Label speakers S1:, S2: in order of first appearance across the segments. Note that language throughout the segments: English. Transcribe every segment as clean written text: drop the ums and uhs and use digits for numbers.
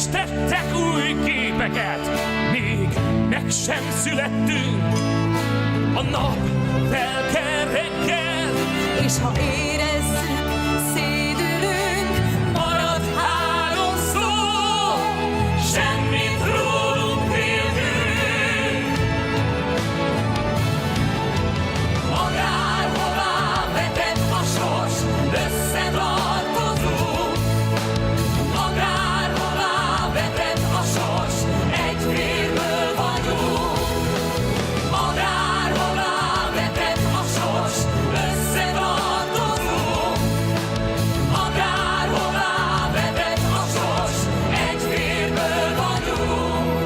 S1: festettek új képeket, még meg sem születtünk. A nap felkel reggel,
S2: és ha érezzük, szédülünk,
S1: marad három szó, semmit rólunk féltünk.
S2: akárhová vetett a sors, összetartozunk. Akárhová vetett a sors, egy vérből vagyunk. Akárhová vetett a sors, összetartozunk. Akárhová vetett a sors, egy vérből vagyunk.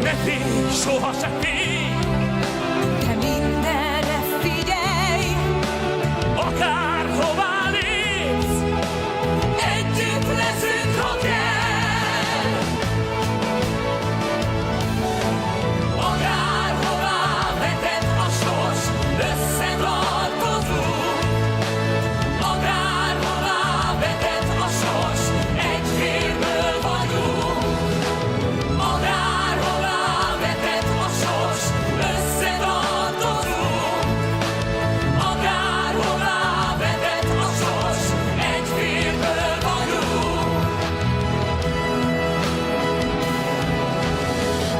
S1: Ne félj, soha se félj,
S2: Te mindenre figyelj,
S1: akárhová lépsz,
S2: együtt leszünk, ha kell. Akárhová vetett a sors, összetartozunk. Akárhová vetett a sors, egy vérből vagyunk. Akárhová vetett a sors, összetartozunk. Akárhová vetett a sors, egy vérből vagyunk.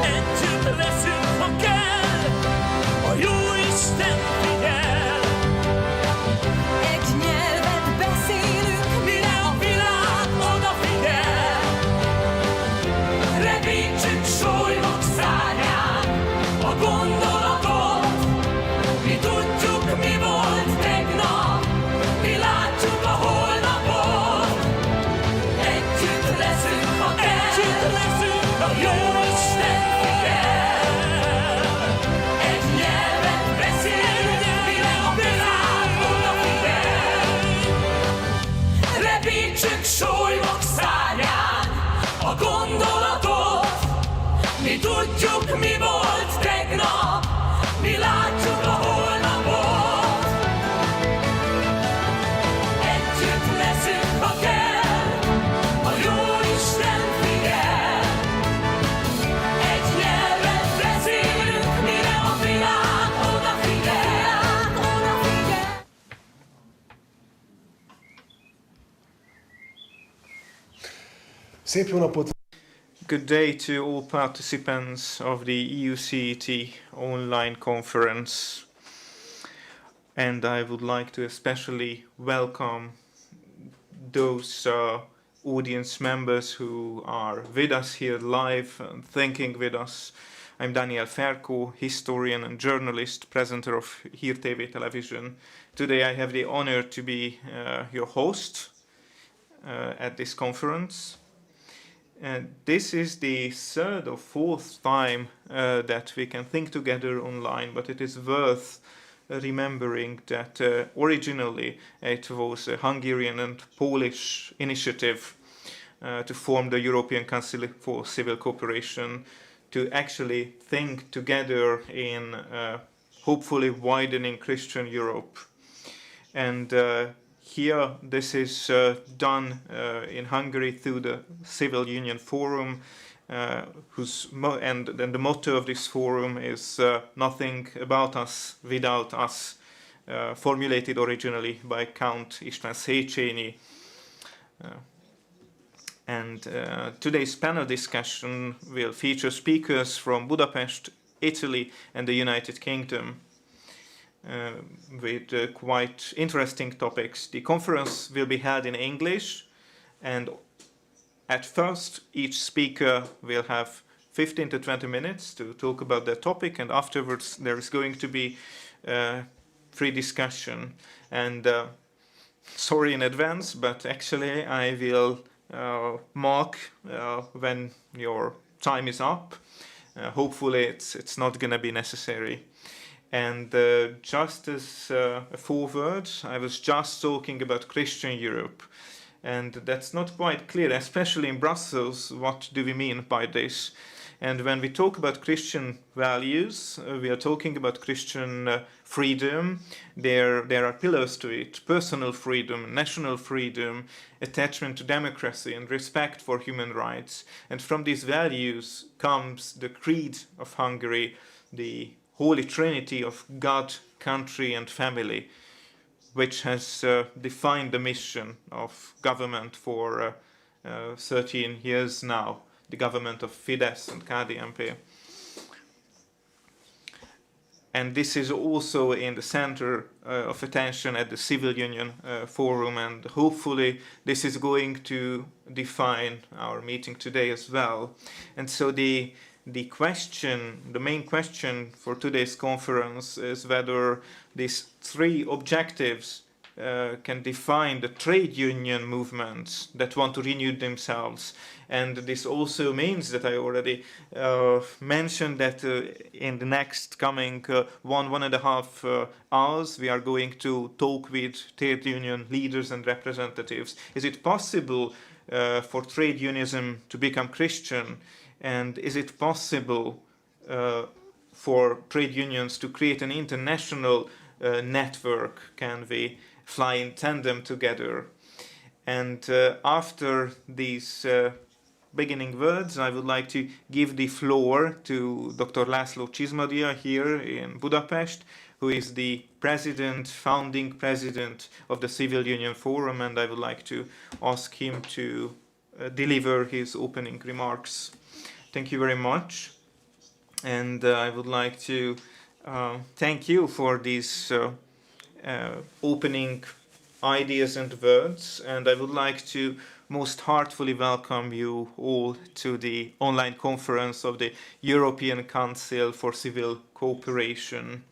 S1: együtt leszünk, ha kell, a Jóisten figyel.
S2: Egy nyelvet beszélünk,
S1: Mire a világ odafigyel,
S2: repítsük sólymok szárnyán a gondolatot. Mi tudjuk, mi volt tegnap, mi látjuk a holnapot. Együtt leszünk, ha
S1: együtt
S2: kell,
S1: leszünk,
S2: a Jóisten figyel. Egy nyelvet beszélünk, mire a világ odafigyel. Repítsük sólymok szárnyán a gondolatot. Mi tudjuk, mi volt tegnap, mi látjuk a holnapot. Együtt leszünk, ha kell, a Jóisten figyel. Egy nyelvet beszélünk, mire a világ odafigyel.
S3: Szép jó napot!
S4: Good day to all participants of the EuCET online conference. And I would like to especially welcome those audience members who are with us here live and thinking with us. I'm Daniel Ferko, historian and journalist, presenter of Hír TV television. Today I have the honor to be your host at this conference. This is the third or fourth time that we can think together online, but it is worth remembering that originally it was a Hungarian and Polish initiative to form the European Council for Civil Cooperation, to actually think together in hopefully widening Christian Europe. And here, this is done in Hungary through the Civil Union Forum, and the motto of this forum is "Nothing about us without us," formulated originally by Count István Széchenyi. Today's panel discussion will feature speakers from Budapest, Italy, and the United Kingdom. With quite interesting topics. The conference will be held in English, and at first each speaker will have 15 to 20 minutes to talk about their topic, and afterwards there is going to be free discussion. And sorry in advance, but actually I will mark when your time is up. Hopefully it's not going to be necessary. And just as a foreword, I was just talking about Christian Europe. And that's not quite clear, especially in Brussels. What do we mean by this? And when we talk about Christian values, we are talking about Christian freedom. There are pillars to it: personal freedom, national freedom, attachment to democracy, and respect for human rights. And from these values comes the Creed of Hungary, the Holy Trinity of God, country, and family, which has defined the mission of government for 13 years now, the government of Fidesz and KDNP. And this is also in the center of attention at the Civil Union Forum, and hopefully this is going to define our meeting today as well. And so the main question for today's conference is whether these three objectives can define the trade union movements that want to renew themselves. And this also means that I already mentioned that in the next coming 1.5 hours, we are going to talk with trade union leaders and representatives. Is it possible for trade unionism to become Christian? And is it possible for trade unions to create an international network? Can we fly in tandem together? And after these beginning words, I would like to give the floor to Dr. László Csizmadia here in Budapest, who is the founding president of the Civil Union Forum, and I would like to ask him to deliver his opening remarks. Thank you very much, and I would like to thank you for these opening ideas and words, and I would like to most heartfully welcome you all to the online conference of the European Council for Civil Cooperation.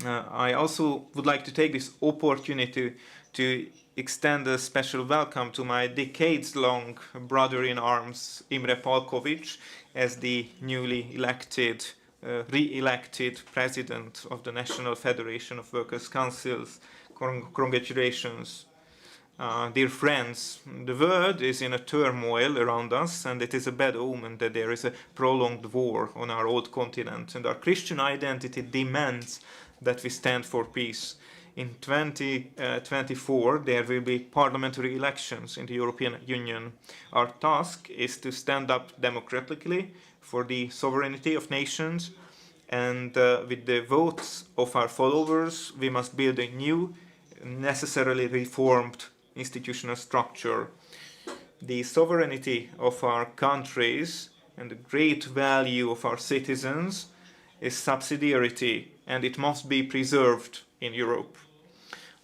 S4: I also would like to take this opportunity to extend a special welcome to my decades-long brother-in-arms, Imre Palkovics, as the newly elected, re-elected president of the National Federation of Workers' Councils. Congratulations. Dear friends, the world is in a turmoil around us, and it is a bad omen that there is a prolonged war on our old continent, and our Christian identity demands that we stand for peace. In 2024, there will be parliamentary elections in the European Union. Our task is to stand up democratically for the sovereignty of nations, and with the votes of our followers, we must build a new, necessarily reformed institutional structure. The sovereignty of our countries and the great value of our citizens is subsidiarity, and it must be preserved in Europe.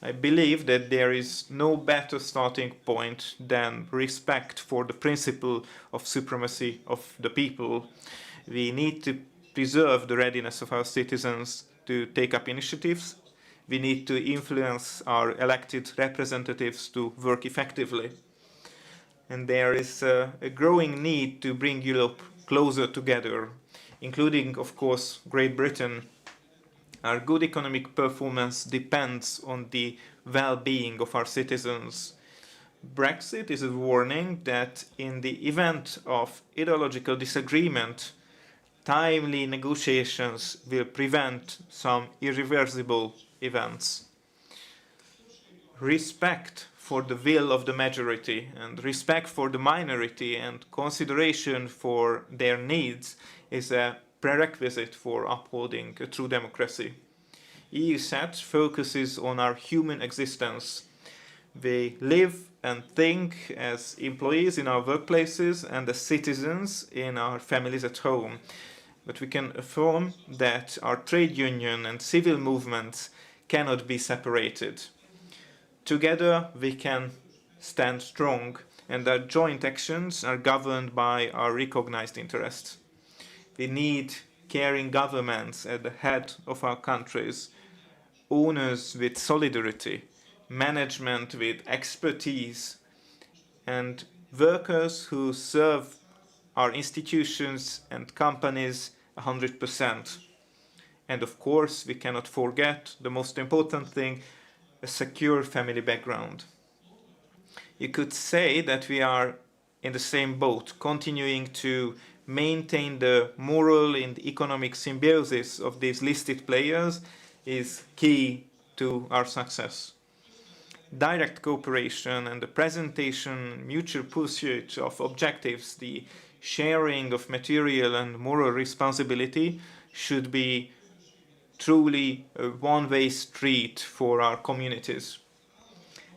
S4: I believe that there is no better starting point than respect for the principle of supremacy of the people. We need to preserve the readiness of our citizens to take up initiatives. We need to influence our elected representatives to work effectively. And there is a growing need to bring Europe closer together, including, of course, Great Britain. Our good economic performance depends on the well-being of our citizens. Brexit is a warning that in the event of ideological disagreement, timely negotiations will prevent some irreversible events. Respect for the will of the majority and respect for the minority and consideration for their needs is a prerequisite for upholding a true democracy. EuCET focuses on our human existence. We live and think as employees in our workplaces and as citizens in our families at home. But we can affirm that our trade union and civil movements cannot be separated. Together we can stand strong, and our joint actions are governed by our recognized interests. We need caring governments at the head of our countries, owners with solidarity, management with expertise, and workers who serve our institutions and companies 100%. And of course, we cannot forget the most important thing, a secure family background. you could say that we are in the same boat, continuing to maintain the moral and economic symbiosis of these listed players is key to our success. Direct cooperation and the presentation, mutual pursuit of objectives, the sharing of material and moral responsibility should be truly a one-way street for our communities.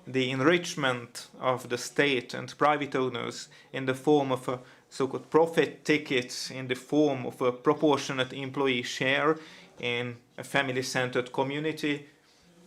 S4: The enrichment of the state and private owners in the form of a so-called profit ticket, in the form of a proportionate employee share in a family-centered community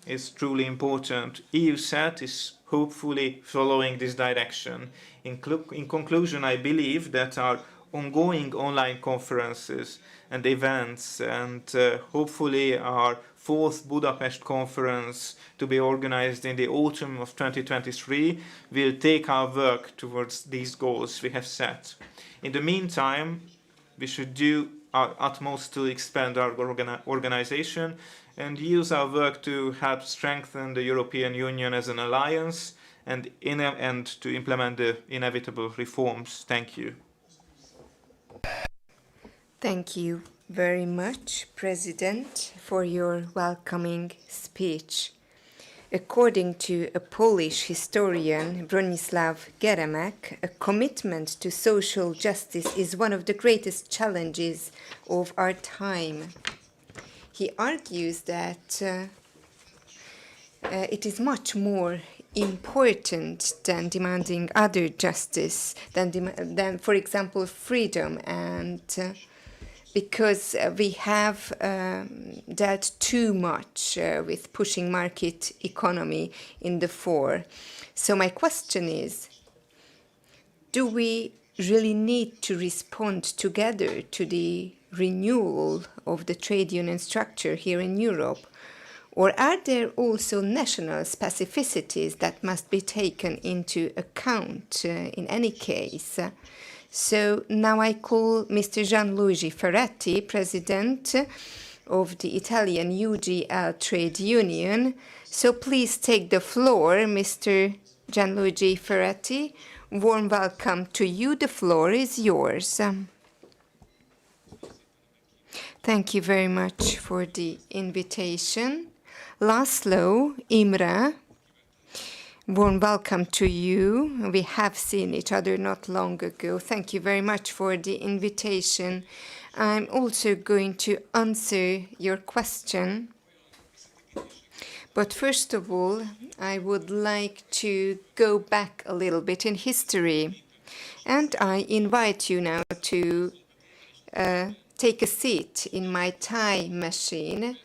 S4: is truly important. EuCET is hopefully following this direction. In conclusion, I believe that our ongoing online conferences and events and hopefully our fourth Budapest conference to be organized in the autumn of 2023 will take our work towards these goals we have set. In the meantime, we should do our utmost to expand our organization and use our work to help strengthen the European Union as an alliance and to implement the inevitable reforms. Thank you.
S5: Thank you very much, President, for your welcoming speech. According to a Polish historian, Bronisław Geremek, a commitment to social justice is one of the greatest challenges of our time. He argues that it is much more important than demanding other justice, than for example, freedom, and because we have dealt too much with pushing market economy in the fore. So my question is, do we really need to respond together to the renewal of the trade union structure here in Europe? Or are there also national specificities that must be taken into account in any case? So now I call Mr. Gian Luigi Ferretti, President of the Italian UGL Trade Union. So please take the floor, Mr. Gian Luigi Ferretti. Warm welcome to you. The floor is yours. Thank you very much for the invitation. László, Imre, warm welcome to you. We have seen each other not long ago. Thank you very much for the invitation. I'm also going to answer your question. But first of all, I would like to go back a little bit in history. And I invite you now to take a seat in my time machine,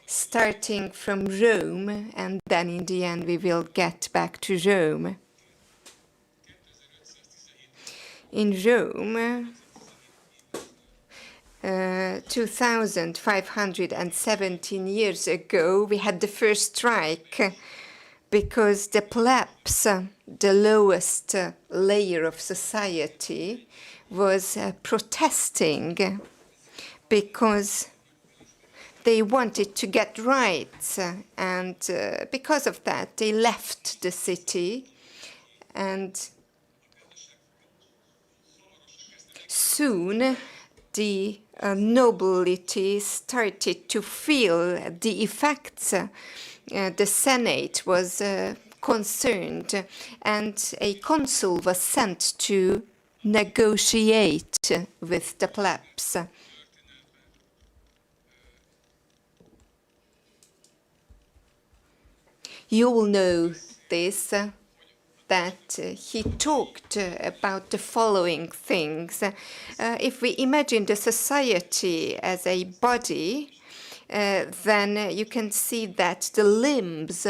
S5: starting from Rome, and then in the end we will get back to Rome. In Rome, 2,517 years ago, we had the first strike because the plebs, the lowest layer of society, was protesting because they wanted to get rights, and because of that, they left the city, and soon the nobility started to feel the effects. The Senate was concerned, and a consul was sent to negotiate with the plebs. You will know this, that he talked about the following things. If we imagine the society as a body, then you can see that the limbs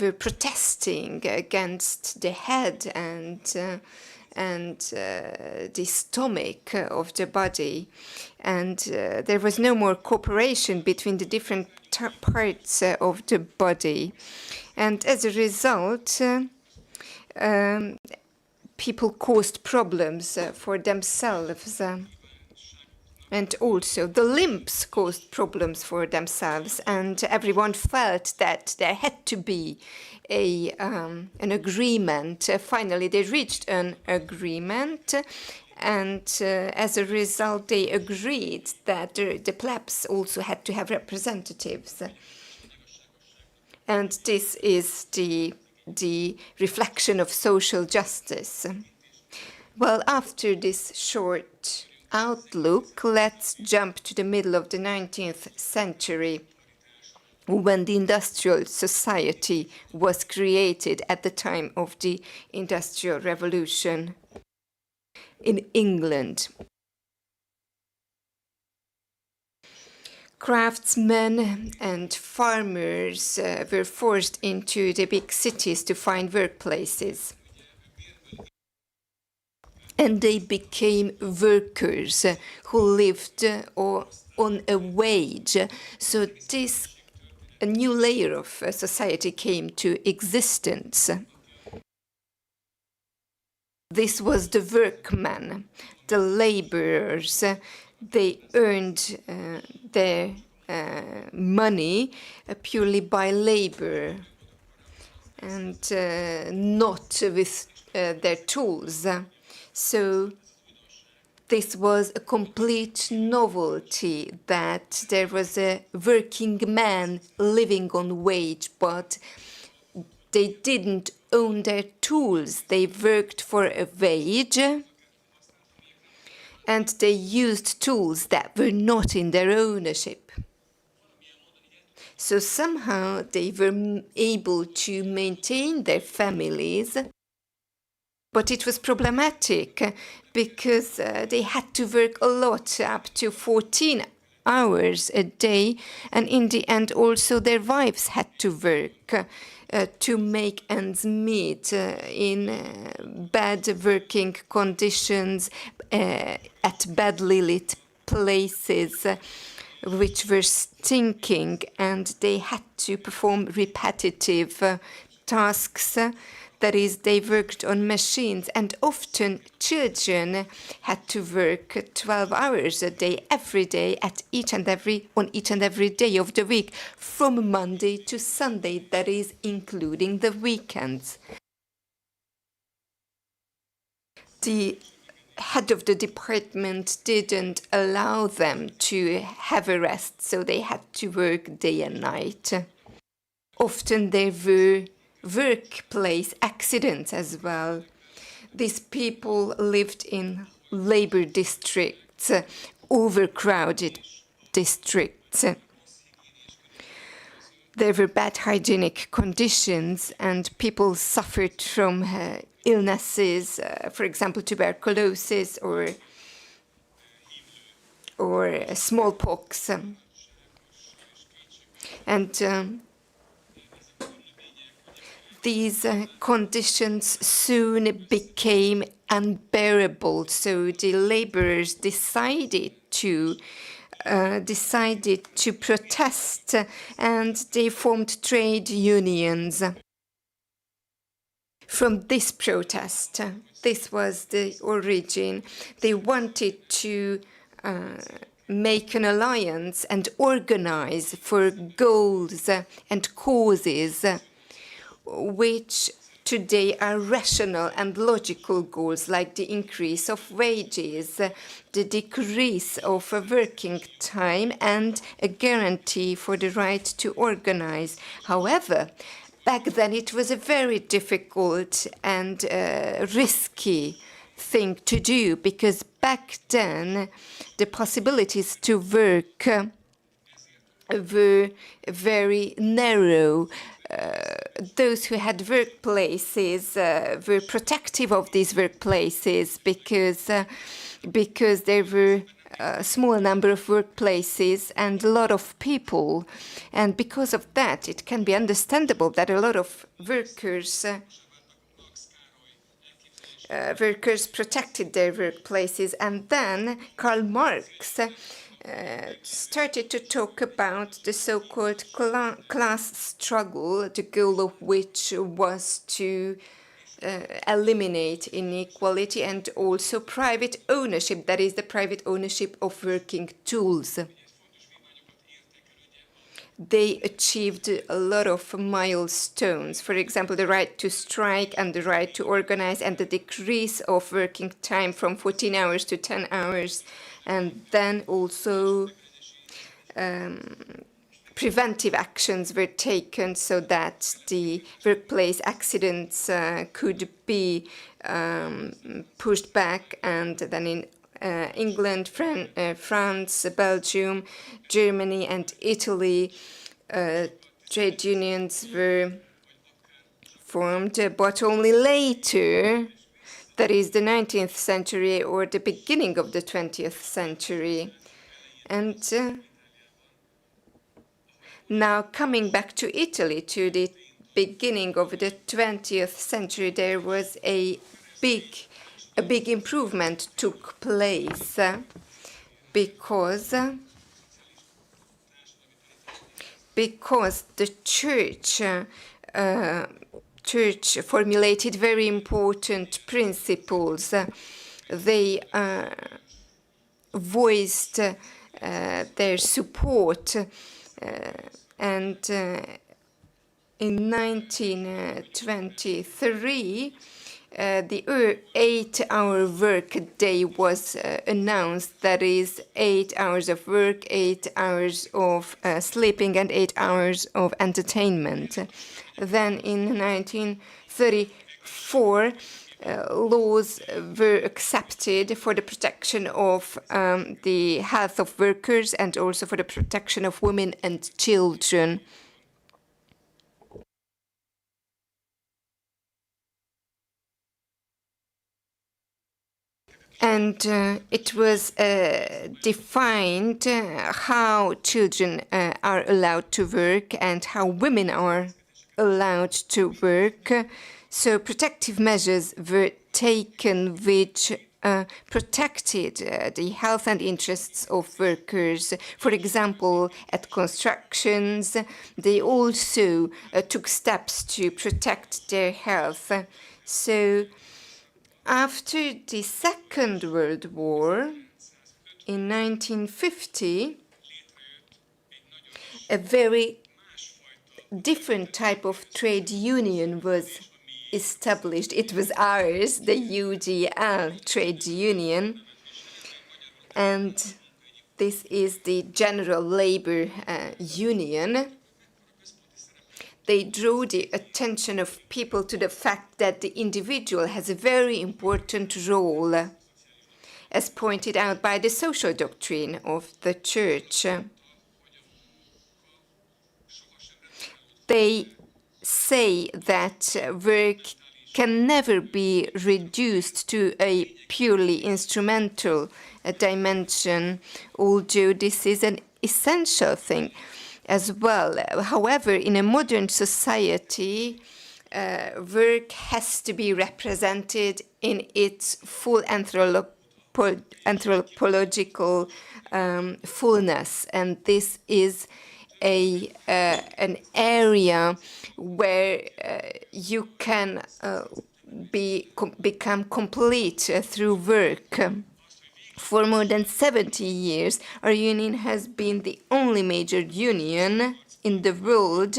S5: were protesting against the head and the stomach of the body. And there was no more cooperation between the different parts of the body. And as a result, people caused problems for themselves. And also the limbs caused problems for themselves, and everyone felt that there had to be an agreement. Finally, they reached an agreement, and as a result, they agreed that the plebs also had to have representatives. And this is the reflection of social justice. Well, after this short outlook, let's jump to the middle of the 19th century, when the industrial society was created at the time of the Industrial Revolution in England. Craftsmen and farmers were forced into the big cities to find workplaces. And they became workers who lived on a wage. So a new layer of society came to existence. This was the workman, the laborers. They earned their money purely by labor and not with their tools. So this was a complete novelty, that there was a working man living on wage, but they didn't own their tools. They worked for a wage, and they used tools that were not in their ownership. So somehow they were able to maintain their families. But it was problematic because they had to work a lot, up to 14 hours a day, and in the end also their wives had to work to make ends meet in bad working conditions, at badly lit places which were stinking, and they had to perform repetitive tasks. That is, they worked on machines, and often children had to work 12 hours a day, every day, on each and every day of the week, from Monday to Sunday, that is, including the weekends. The head of the department didn't allow them to have a rest, so they had to work day and night. Often there were workplace accidents as well. These people lived in labor districts, overcrowded districts. There were bad hygienic conditions, and people suffered from illnesses, for example, tuberculosis or smallpox. And these conditions soon became unbearable, so the laborers decided to protest, and they formed trade unions. From this protest, this was the origin. They wanted to make an alliance and organize for goals and causes which today are rational and logical goals, like the increase of wages, the decrease of working time, and a guarantee for the right to organize. However, back then it was a very difficult and risky thing to do, because back then the possibilities to work were very narrow. Those who had workplaces were protective of these workplaces because there were a small number of workplaces and a lot of people. And because of that, it can be understandable that a lot of workers protected their workplaces. And then Karl Marx started to talk about the so-called class struggle, the goal of which was to eliminate inequality, and also private ownership, that is the private ownership of working tools. They achieved a lot of milestones. For example, the right to strike and the right to organize, and the decrease of working time from 14 hours to 10 hours. And then also preventive actions were taken so that the workplace accidents could be pushed back. And then in England, France, Belgium, Germany, and Italy, trade unions were formed, but only later, that is the 19th century or the beginning of the 20th century. And now coming back to Italy, to the beginning of the 20th century, there was a big improvement took place because the church formulated very important principles. They voiced their support, and in 1923, the 8-hour work day was announced. That is 8 hours of work, 8 hours of sleeping, and 8 hours of entertainment. Then in 1934, laws were accepted for the protection of the health of workers and also for the protection of women and children. And it was defined how children are allowed to work and how women are allowed to work. So protective measures were taken which protected the health and interests of workers. For example, at constructions, they also took steps to protect their health. So after the Second World War, in 1950, a very different type of trade union was established. It was ours, the UGL trade union, and this is the General Labor Union. They drew the attention of people to the fact that the individual has a very important role, as pointed out by the social doctrine of the church. They say that work can never be reduced to a purely instrumental dimension, although this is an essential thing as well. However, in a modern society, work has to be represented in its full anthropological fullness, and this is an area where you can become complete through work. For more than 70 years, our union has been the only major union in the world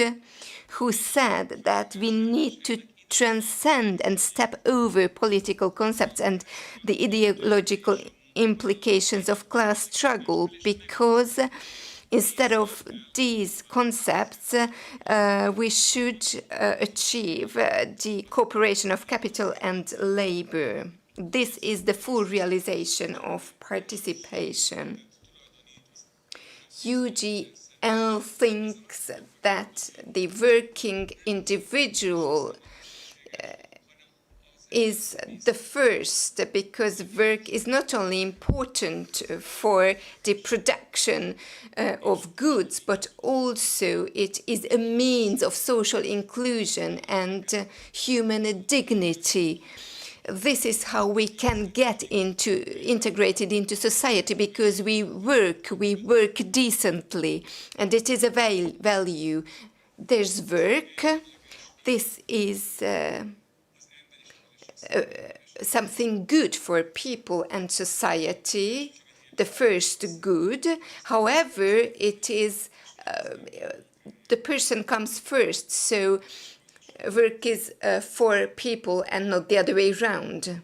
S5: who said that we need to transcend and step over political concepts and the ideological implications of class struggle, because instead of these concepts, we should achieve the cooperation of capital and labor. This is the full realization of participation. UGL thinks that the working individual is the first, because work is not only important for the production of goods, but also it is a means of social inclusion and human dignity. This is how we can get integrated into society, because we work decently, and it is a value. There's work. This is something good for people and society, the first good. However, it is the person comes first, so work is for people and not the other way around.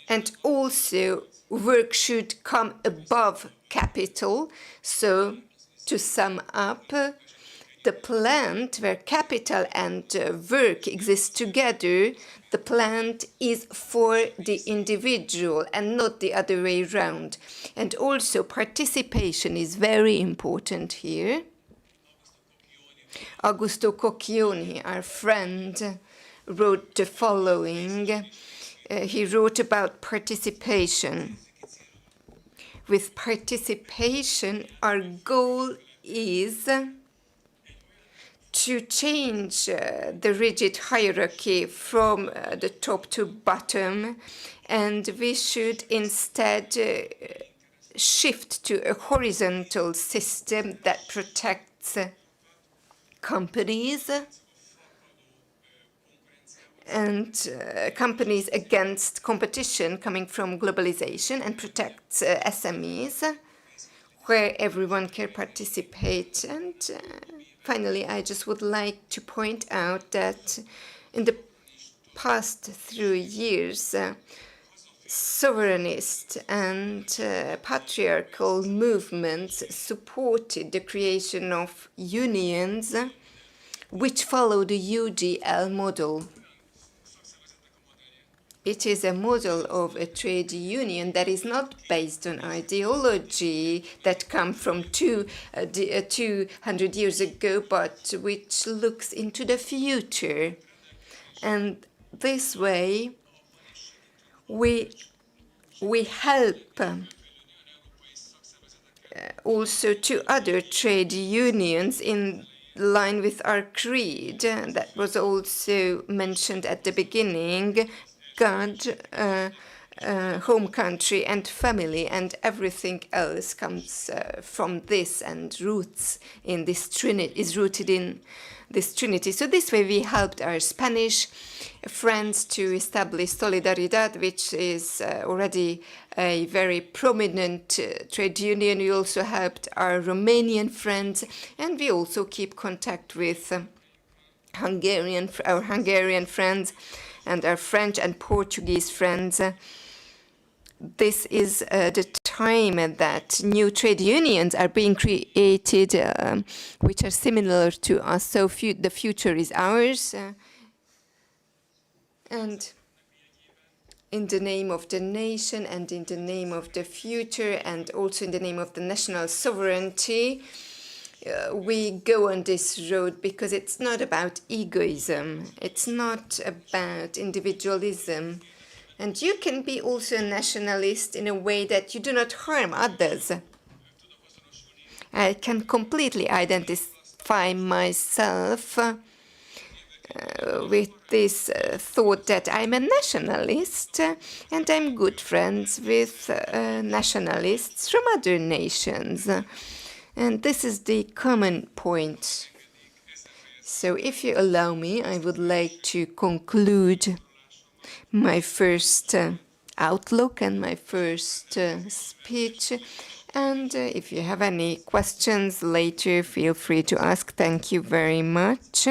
S5: And also, work should come above capital. So, to sum up, the plant where capital and work exist together, the plant is for the individual and not the other way around. And also, participation is very important here. Augusto Cocchioni, our friend, wrote the following. He wrote about participation. With participation, our goal is to change the rigid hierarchy from the top to bottom, and we should instead shift to a horizontal system that protects companies and companies against competition coming from globalization, and protects SMEs where everyone can participate. And finally, I just would like to point out that in the past 3 years, sovereignist and patriarchal movements supported the creation of unions which follow the UGL model. It is a model of a trade union that is not based on ideology that come from 200 years ago, but which looks into the future. And this way, we help also to other trade unions in line with our creed. That was also mentioned at the beginning. God, home country and family, and everything else comes from this and roots in this Trinity, is rooted in this Trinity. So this way we helped our Spanish friends to establish Solidaridad, which is already a very prominent trade union. We also helped our Romanian friends, and we also keep contact with our Hungarian friends and our French and Portuguese friends. This is the time that new trade unions are being created, which are similar to us. So the future is ours. And in the name of the nation and in the name of the future and also in the name of the national sovereignty, we go on this road because it's not about egoism. It's not about individualism. And you can be also a nationalist in a way that you do not harm others. I can completely identify myself with this thought that I'm a nationalist and I'm good friends with nationalists from other nations. And this is the common point. So if you allow me, I would like to conclude my first outlook and my first speech. And if you have any questions later, feel free to ask. Thank you very much.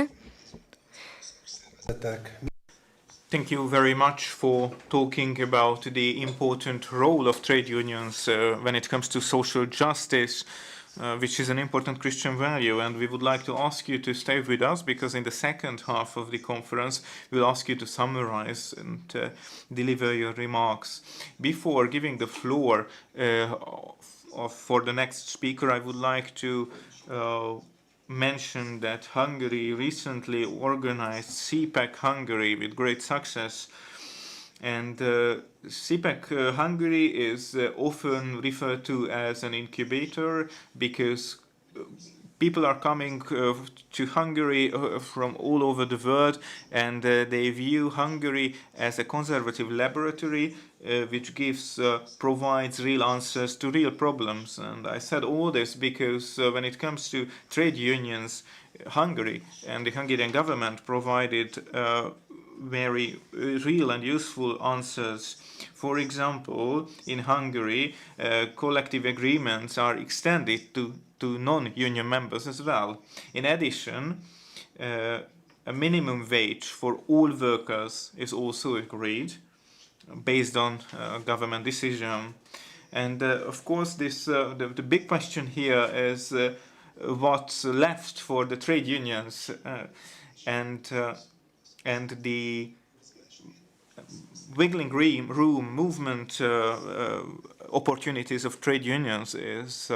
S4: Thank you very much for talking about the important role of trade unions when it comes to social justice, which is an important Christian value. And we would like to ask you to stay with us, because in the second half of the conference, we'll ask you to summarize and deliver your remarks. Before giving the floor for the next speaker, I would like to mention that Hungary recently organized CPEC Hungary with great success. And CPEC Hungary is often referred to as an incubator because people are coming to Hungary from all over the world, and they view Hungary as a conservative laboratory which provides real answers to real problems. And I said all this because when it comes to trade unions, Hungary and the Hungarian government provided very real and useful answers. For example, in Hungary, collective agreements are extended to non-union members as well. In addition, a minimum wage for all workers is also agreed based on government decision. And of course, the big question here is what's left for the trade unions, and the wiggling room movement opportunities of trade unions is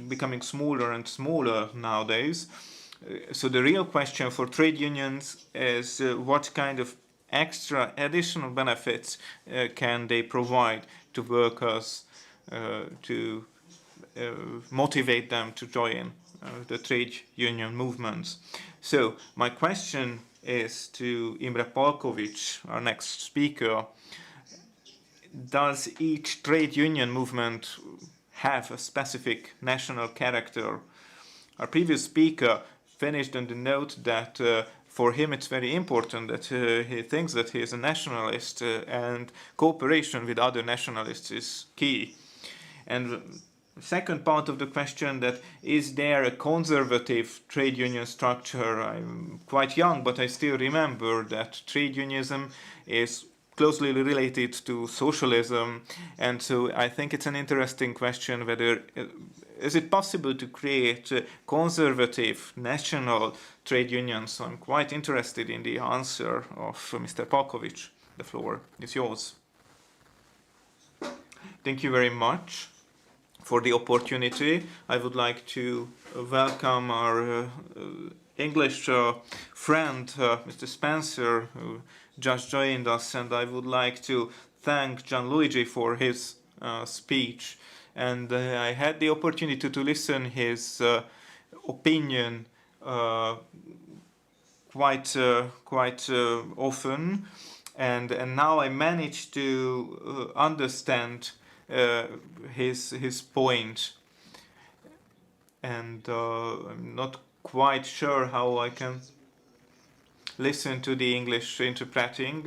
S4: becoming smaller and smaller nowadays. So the real question for trade unions is what kind of extra additional benefits can they provide to workers to motivate them to join the trade union movements. So my question is to Imre Palkovics, our next speaker. Does each trade union movement have a specific national character? Our previous speaker finished on the note that for him it's very important that he thinks that he is a nationalist and cooperation with other nationalists is key. And second part of the question, that is there a conservative trade union structure? I'm quite young, but I still remember that trade unionism is closely related to socialism, and so I think it's an interesting question whether is it possible to create conservative national trade unions. So I'm quite interested in the answer of Mr. Palkovics. The floor is yours. Thank you very much for the opportunity. I would like to welcome our English friend, Mr. Spencer, who just joined us, and I would like to thank Gian Luigi for his speech. And I had the opportunity to listen his opinion quite often, and now I managed to understand his point, and I'm not quite sure how I can listen to the English interpreting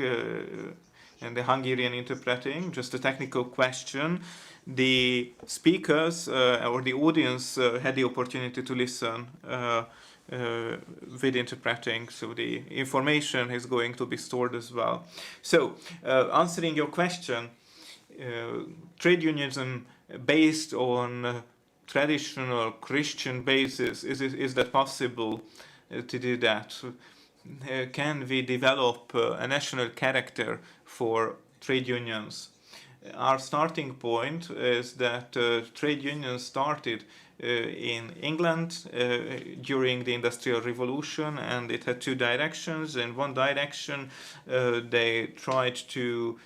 S4: and the Hungarian interpreting. Just a technical question. The speakers or the audience had the opportunity to listen with interpreting, so the information is going to be stored as well. So, answering your question, trade unionism based on traditional Christian basis, is that possible to do that? Can we develop a national character for trade unions? Our starting point is that trade unions started in England during the Industrial Revolution, and it had two directions. In one direction, they tried to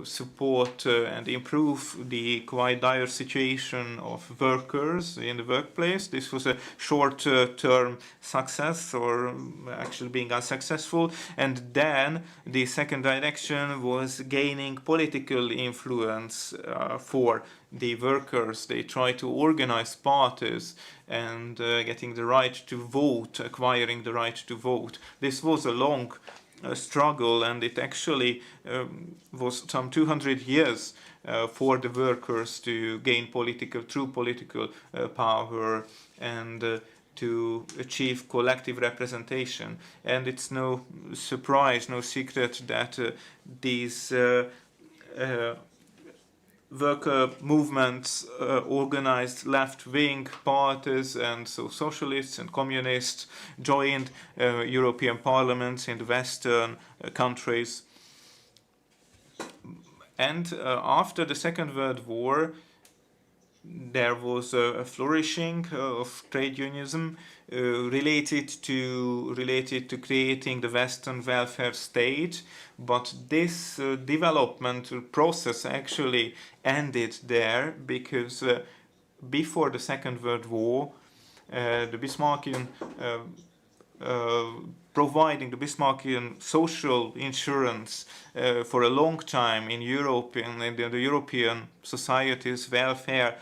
S4: support and improve the quite dire situation of workers in the workplace. This was a short-term success, or actually being unsuccessful. And then the second direction was gaining political influence for the workers. They tried to organize parties and getting the right to vote, acquiring the right to vote. This was a long struggle, and it actually was some 200 years for the workers to gain true political power and to achieve collective representation. And it's no surprise, no secret that these worker movements organized left-wing parties, and so socialists and communists joined European parliaments in the Western countries. And after the Second World War, there was a flourishing of trade unionism related to creating the Western welfare state, but this development process actually ended there, because before the Second World War, the Bismarckian providing the Bismarckian social insurance for a long time in Europe, in the European societies, welfare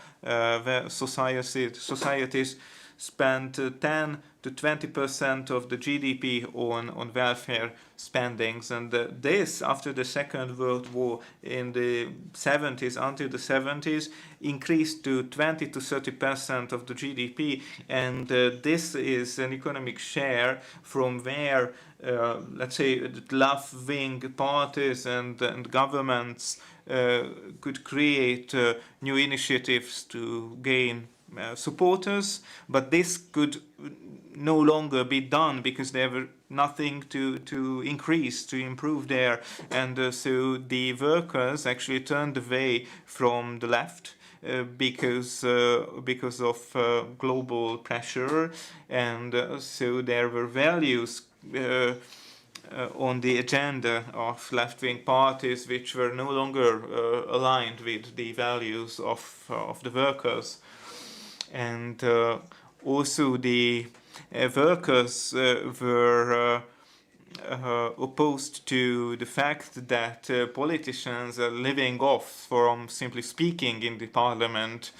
S4: societies spent 10 to 20% of the GDP on welfare spendings, and this after the Second World War in the 70s until the 70s increased to 20 to 30% of the GDP, and this is an economic share from where let's say the left-wing parties and governments could create new initiatives to gain supporters, but this could no longer be done because there were nothing to increase, to improve there, and so the workers actually turned away from the left because of global pressure, and so there were values on the agenda of left-wing parties which were no longer aligned with the values of the workers. And also the workers were opposed to the fact that politicians are living off from simply speaking in the parliament,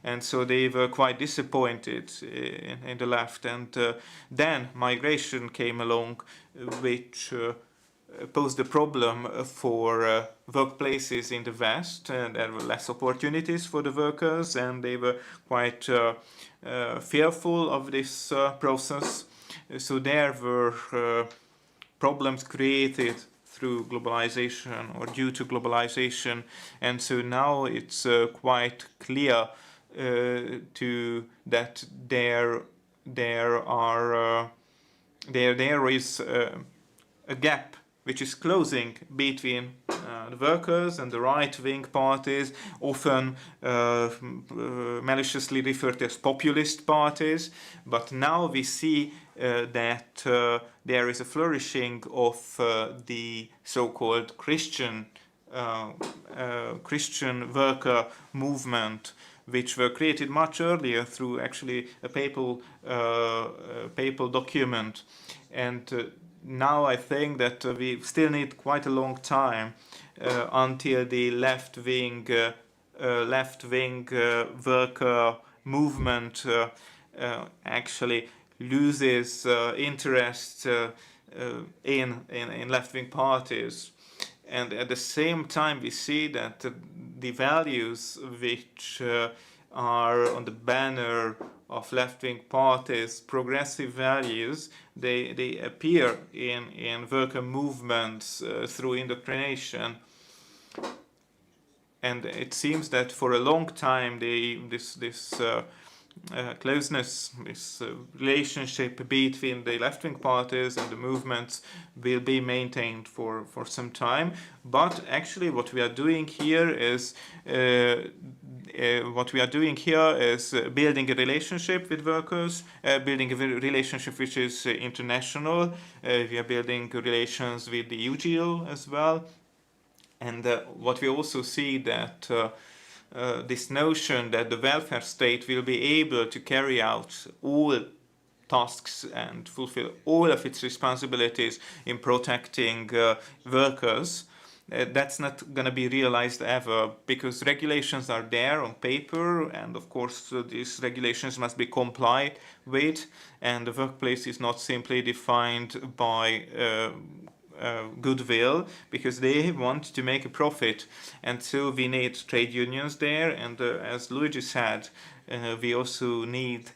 S4: and so they were quite disappointed in the left. And then migration came along, which posed a problem for workplaces in the West, and there were less opportunities for the workers, and they were quite fearful of this process. So there were problems created through globalization or due to globalization, and so now it's quite clear that there is a gap which is closing between the workers and the right-wing parties, often maliciously referred to as populist parties. But now we see that there is a flourishing of the so-called Christian worker movement, which were created much earlier through actually a papal document. And now I think that we still need quite a long time until the left-wing worker movement actually loses interest in left-wing parties. And at the same time, we see that the values which are on the banner of left-wing parties, progressive values, they appear in worker movements through indoctrination. And it seems that for a long time, this closeness, this relationship between the left-wing parties and the movements will be maintained for some time. But actually, what we are doing here is building a relationship with workers, building a relationship which is international. We are building relations with the UGL as well. And what we also see that this notion that the welfare state will be able to carry out all tasks and fulfill all of its responsibilities in protecting workers, that's not going to be realized ever, because regulations are there on paper, and of course these regulations must be complied with, and the workplace is not simply defined by goodwill, because they want to make a profit, and so we need trade unions there. And as Luigi said, we also need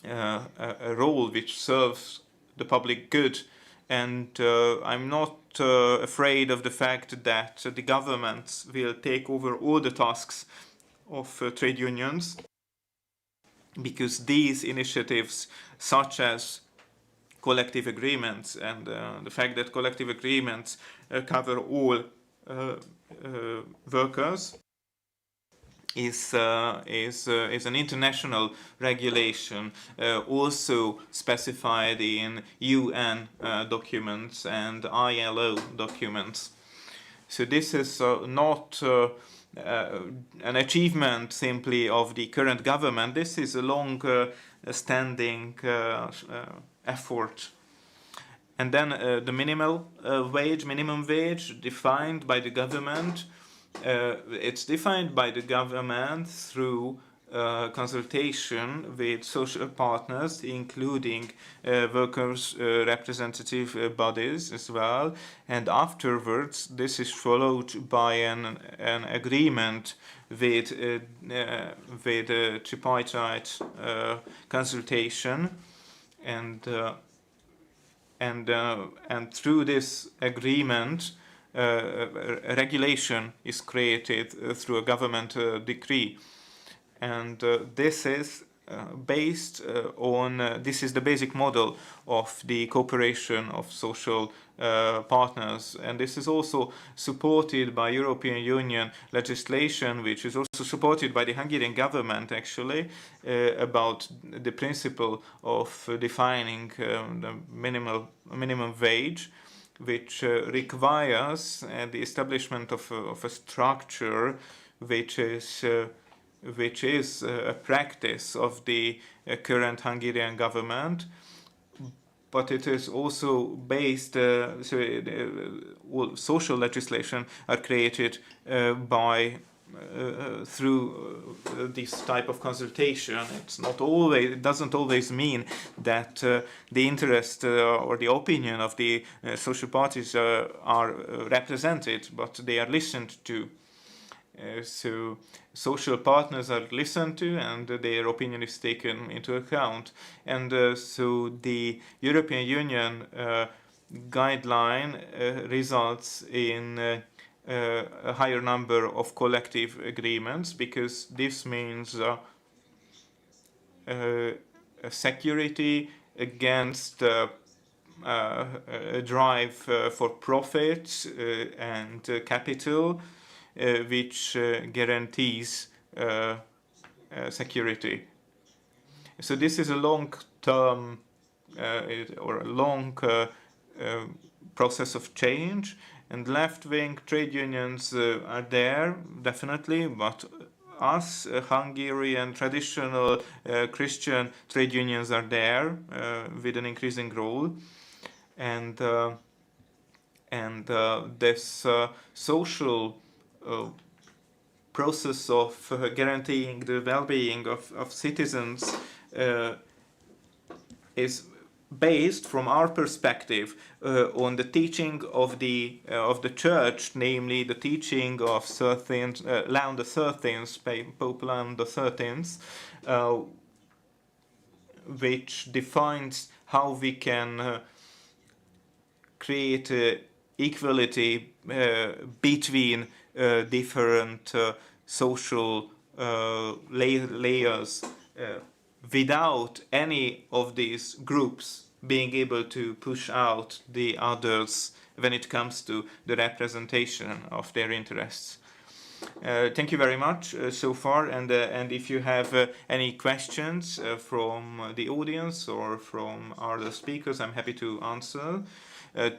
S4: a role which serves the public good. And I'm not afraid of the fact that the governments will take over all the tasks of trade unions, because these initiatives, such as collective agreements, and the fact that collective agreements cover all workers, is an international regulation, also specified in UN documents and ILO documents. So this is not an achievement simply of the current government. This is a long-standing effort. And then the minimum wage defined by the government. It's defined by the government through consultation with social partners, including workers' representative bodies as well, and afterwards this is followed by an agreement with tripartite consultation, and through this agreement, a regulation is created through a government decree, and this is based on this is the basic model of the cooperation of social partners, and this is also supported by European Union legislation, which is also supported by the Hungarian government actually, about the principle of defining the minimum wage, which requires the establishment of a structure which is a practice of the current Hungarian government, but it is also based, social legislation are created by through this type of consultation. It doesn't always mean that the interest or the opinion of the social parties are represented, but they are listened to. So social partners are listened to and their opinion is taken into account, and so the European Union guideline results in a higher number of collective agreements, because this means security against a drive for profit and capital, which guarantees security. So this is a long-term or a long process of change, and left-wing trade unions are there, definitely, but us, Hungarian traditional Christian trade unions are there with an increasing role, and this social process of guaranteeing the well-being of citizens is based, from our perspective, on the teaching of the Church, namely the teaching of Pope Leon XIII, which defines how we can create equality between different social layers without any of these groups being able to push out the others when it comes to the representation of their interests. Thank you very much so far, and if you have any questions from the audience or from other speakers, I'm happy to answer.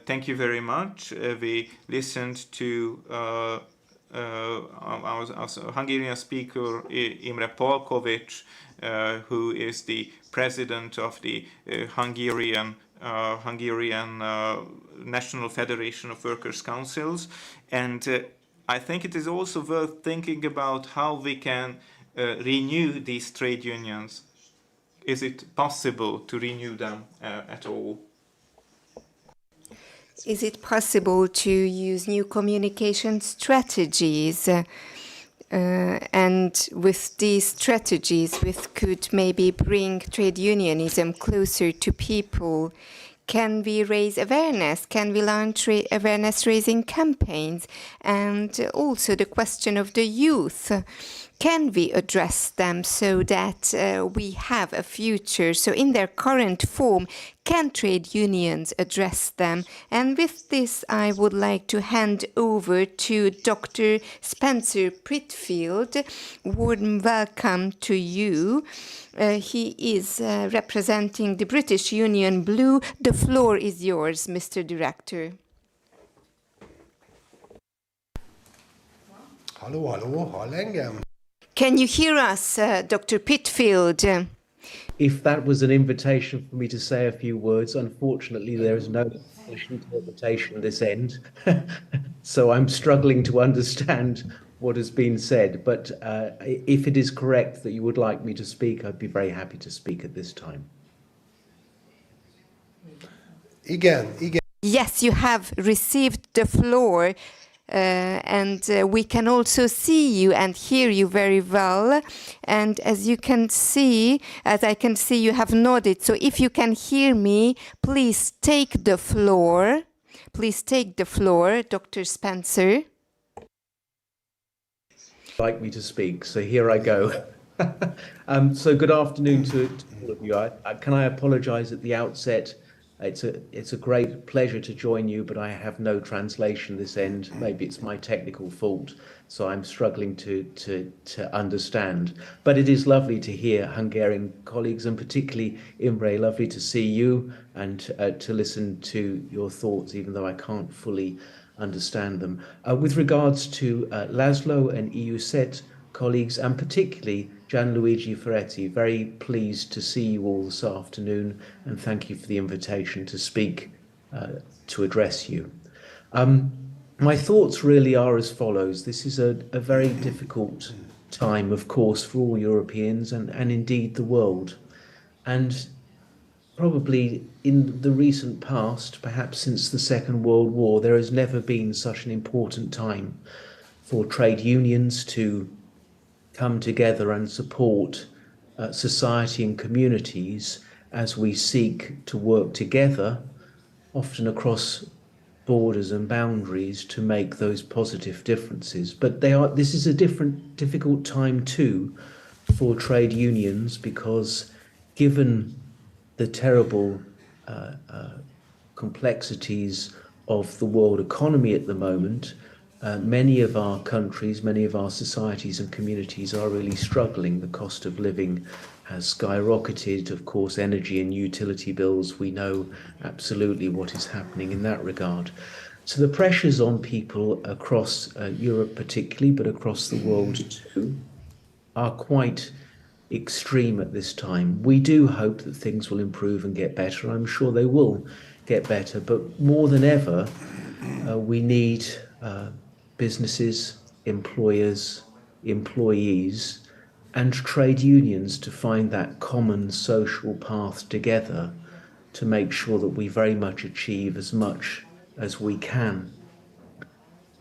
S4: Thank you very much. We listened to our Hungarian speaker Imre Palkovics, who is the president of the Hungarian National Federation of Workers' Councils, and I think it is also worth thinking about how we can renew these trade unions. Is it possible to renew them at all?
S5: Is it possible to use new communication strategies? And with these strategies, we could maybe bring trade unionism closer to people. Can we raise awareness? Can we launch awareness-raising campaigns? And also the question of the youth. Can we address them so that we have a future? So in their current form, can trade unions address them? And with this, I would like to hand over to Dr. Spencer Pitfield. Warm welcome to you. He is representing the British Union Blue. The floor is yours, Mr. Director.
S3: Halló, hall engem?
S5: Can you hear us, Dr. Pitfield?
S6: If that was an invitation for me to say a few words, unfortunately there is no English interpretation this end, so I'm struggling to understand what has been said, but if it is correct that you would like me to speak, I'd be very happy to speak at this time.
S3: Igen, igen.
S5: Yes, you have received the floor, and we can also see you and hear you very well. And as you can see, as I can see, you have nodded. So if you can hear me, please take the floor. Please take the floor, Dr. Spencer.
S6: Like me to speak, so here I go. So good afternoon to all of you. Can I apologize at the outset? It's a great pleasure to join you, but I have no translation this end. Maybe it's my technical fault, so I'm struggling to understand. But it is lovely to hear Hungarian colleagues, and particularly Imre, lovely to see you and to listen to your thoughts, even though I can't fully understand them. With regards to László and EuCET colleagues, and particularly Gian Luigi Ferretti, very pleased to see you all this afternoon, and thank you for the invitation to speak, to address you. My thoughts really are as follows. This is a very difficult time, of course, for all Europeans and indeed the world. And probably in the recent past, perhaps since the Second World War, there has never been such an important time for trade unions to come together and support society and communities as we seek to work together, often across borders and boundaries, to make those positive differences. But this is a difficult time too for trade unions, because given the terrible complexities of the world economy at the moment, many of our countries, many of our societies and communities are really struggling. The cost of living has skyrocketed. Of course, energy and utility bills, we know absolutely what is happening in that regard. So the pressures on people across Europe particularly, but across the world too, are quite extreme at this time. We do hope that things will improve and get better. I'm sure they will get better, but more than ever, we need businesses, employers, employees, and trade unions to find that common social path together to make sure that we very much achieve as much as we can.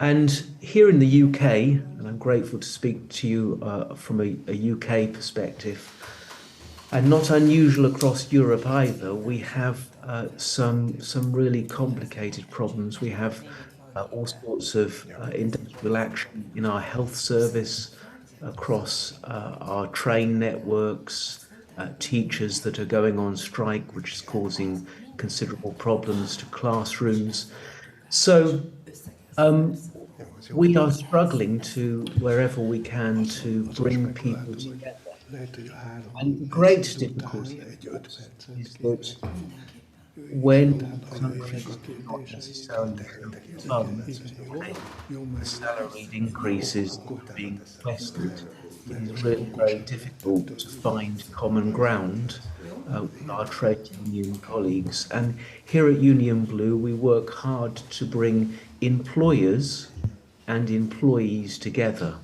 S6: And here in the UK, and I'm grateful to speak to you from a UK perspective, and not unusual across Europe either, we have some really complicated problems. We have all sorts of industrial action in our health service, across our train networks, teachers that are going on strike, which is causing considerable problems to classrooms. So we are struggling to, wherever we can, to bring people together. And great difficulty is that when countries do not necessarily fund the salaried increases being requested, it is really very difficult to find common ground with our trade union colleagues. And here at Union Blue, we work hard to bring employers and employees together,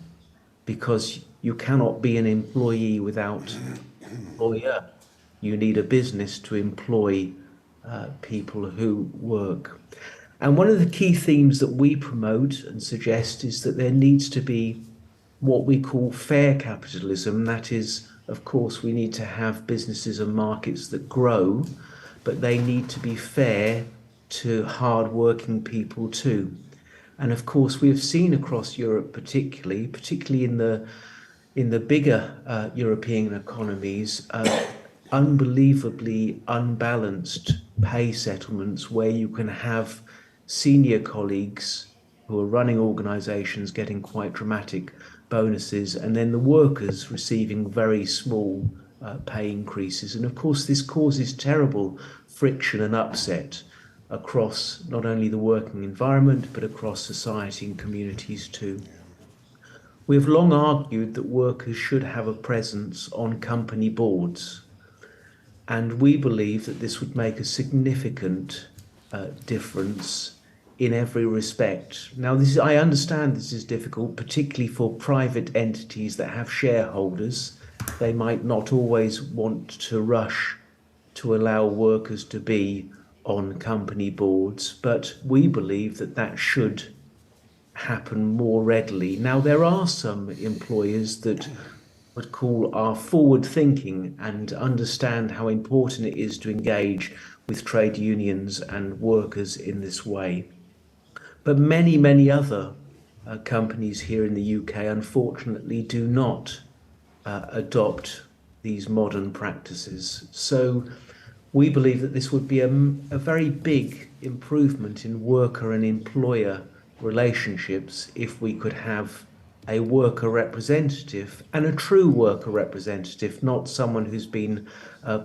S6: because you cannot be an employee without an employer. You need a business to employ people who work. And one of the key themes that we promote and suggest is that there needs to be what we call fair capitalism. That is, of course, we need to have businesses and markets that grow, but they need to be fair to hard-working people too. And of course, we've seen across Europe, particularly in the bigger European economies, unbelievably unbalanced pay settlements, where you can have senior colleagues who are running organizations getting quite dramatic bonuses, and then the workers receiving very small pay increases. And of course, this causes terrible friction and upset across not only the working environment, but across society and communities too. We have long argued that workers should have a presence on company boards, and we believe that this would make a significant difference in every respect. Now, I understand this is difficult, particularly for private entities that have shareholders. They might not always want to rush to allow workers to be on company boards, but we believe that that should happen more readily. Now, there are some employers that would call are forward thinking and understand how important it is to engage with trade unions and workers in this way. But many, many other companies here in the UK, unfortunately, do not adopt these modern practices. So we believe that this would be a very big improvement in worker and employer relationships if we could have a worker representative, and a true worker representative, not someone who's been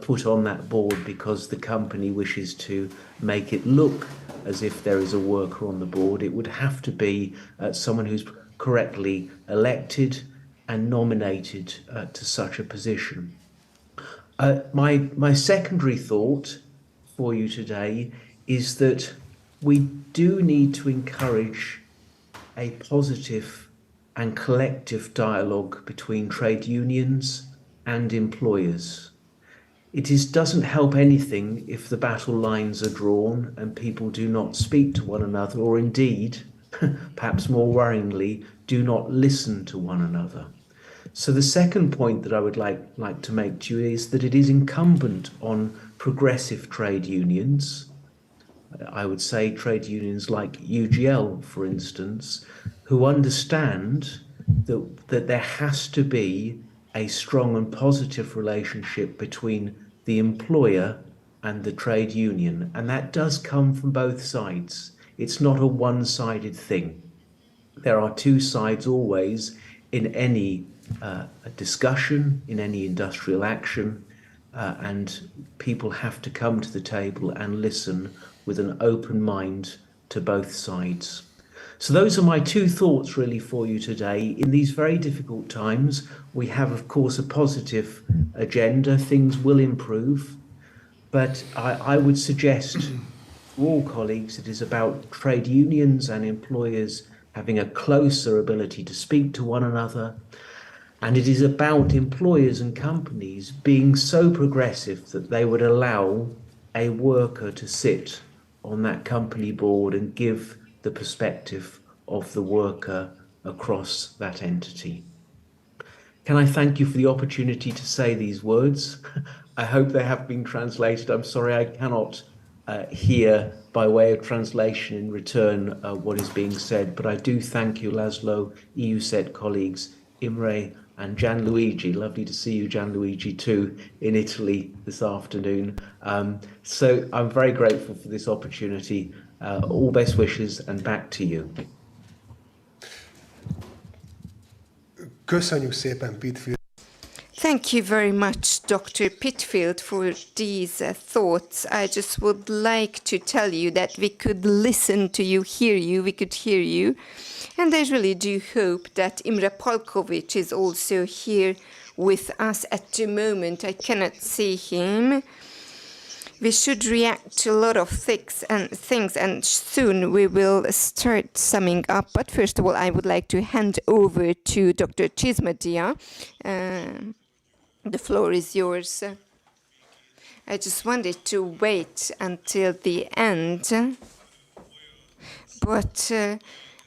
S6: put on that board because the company wishes to make it look as if there is a worker on the board. It would have to be someone who's correctly elected and nominated to such a position. My secondary thought for you today is that we do need to encourage a positive and collective dialogue between trade unions and employers. It doesn't help anything if the battle lines are drawn and people do not speak to one another, or indeed, perhaps more worryingly, do not listen to one another. So the second point that I would like to make to you is that it is incumbent on progressive trade unions, I would say trade unions like UGL, for instance, who understand that there has to be a strong and positive relationship between the employer and the trade union. And that does come from both sides. It's not a one-sided thing. There are two sides always in any discussion, in any industrial action, and people have to come to the table and listen with an open mind to both sides. So those are my two thoughts really for you today. In these very difficult times, we have, of course, a positive agenda. Things will improve, but I would suggest to all colleagues it is about trade unions and employers having a closer ability to speak to one another. And it is about employers and companies being so progressive that they would allow a worker to sit on that company board and give the perspective of the worker across that entity. Can I thank you for the opportunity to say these words? I hope they have been translated. I'm sorry I cannot hear by way of translation in return what is being said, but I do thank you, László, EuCET colleagues, Imre and Gian Luigi. Lovely to see you, Gian Luigi, too, in Italy this afternoon. So I'm very grateful for this opportunity. All best wishes, and back to you.
S3: Köszönjük szépen, Pitfield.
S5: Thank you very much, Dr. Pitfield, for these thoughts. I just would like to tell you that we could listen to you, we could hear you. And I really do hope that Imre Palkovics is also here with us at the moment. I cannot see him. We should react to a lot of things, and soon we will start summing up. But first of all, I would like to hand over to Dr. Csizmadia. The floor is yours. I just wanted to wait until the end, but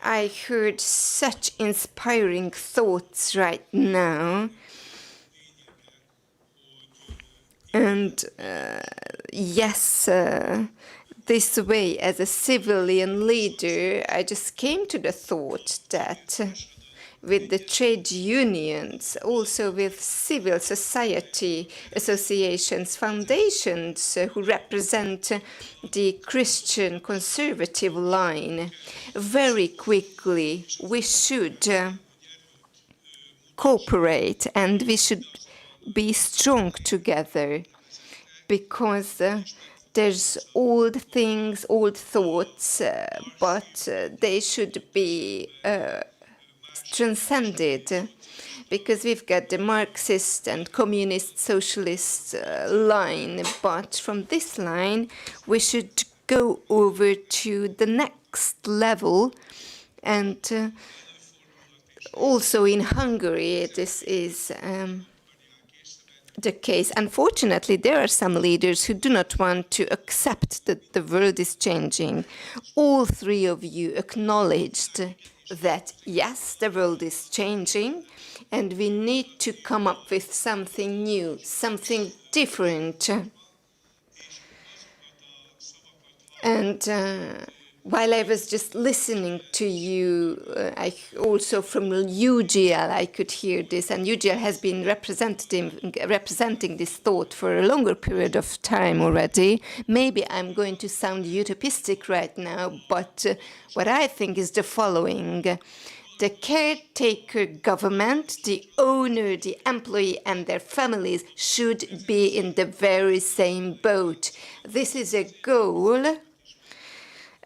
S5: I heard such inspiring thoughts right now. And yes, this way, as a civilian leader, I just came to the thought that with the trade unions, also with civil society associations, foundations who represent the Christian conservative line, very quickly we should cooperate and we should be strong together, because there's old things, old thoughts, but they should be transcended, because we've got the Marxist and communist socialist line, but from this line we should go over to the next next level. And also in Hungary, this is the case. Unfortunately, there are some leaders who do not want to accept that the world is changing. All three of you acknowledged that, yes, the world is changing, and we need to come up with something new, something different. And while I was just listening to you, I also from UGL, I could hear this, and UGL has been representing this thought for a longer period of time already. Maybe I'm going to sound utopistic right now, but what I think is the following. The caretaker government, the owner, the employee, and their families should be in the very same boat. This is a goal,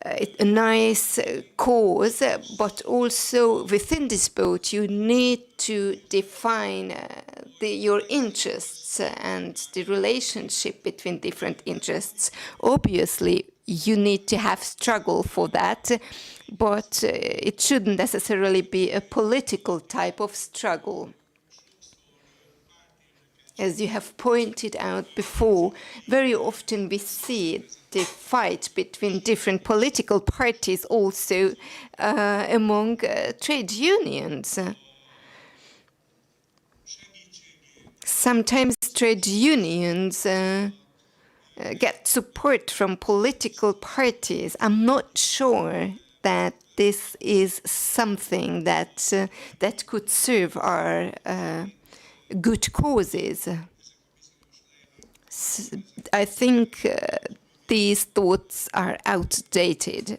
S5: a nice cause, but also within this boat you need to define your interests and the relationship between different interests. Obviously, you need to have struggle for that, but it shouldn't necessarily be a political type of struggle. As you have pointed out before, very often we see the fight between different political parties also among trade unions. Sometimes trade unions get support from political parties. I'm not sure that this is something that that could serve our good causes. I think these thoughts are outdated,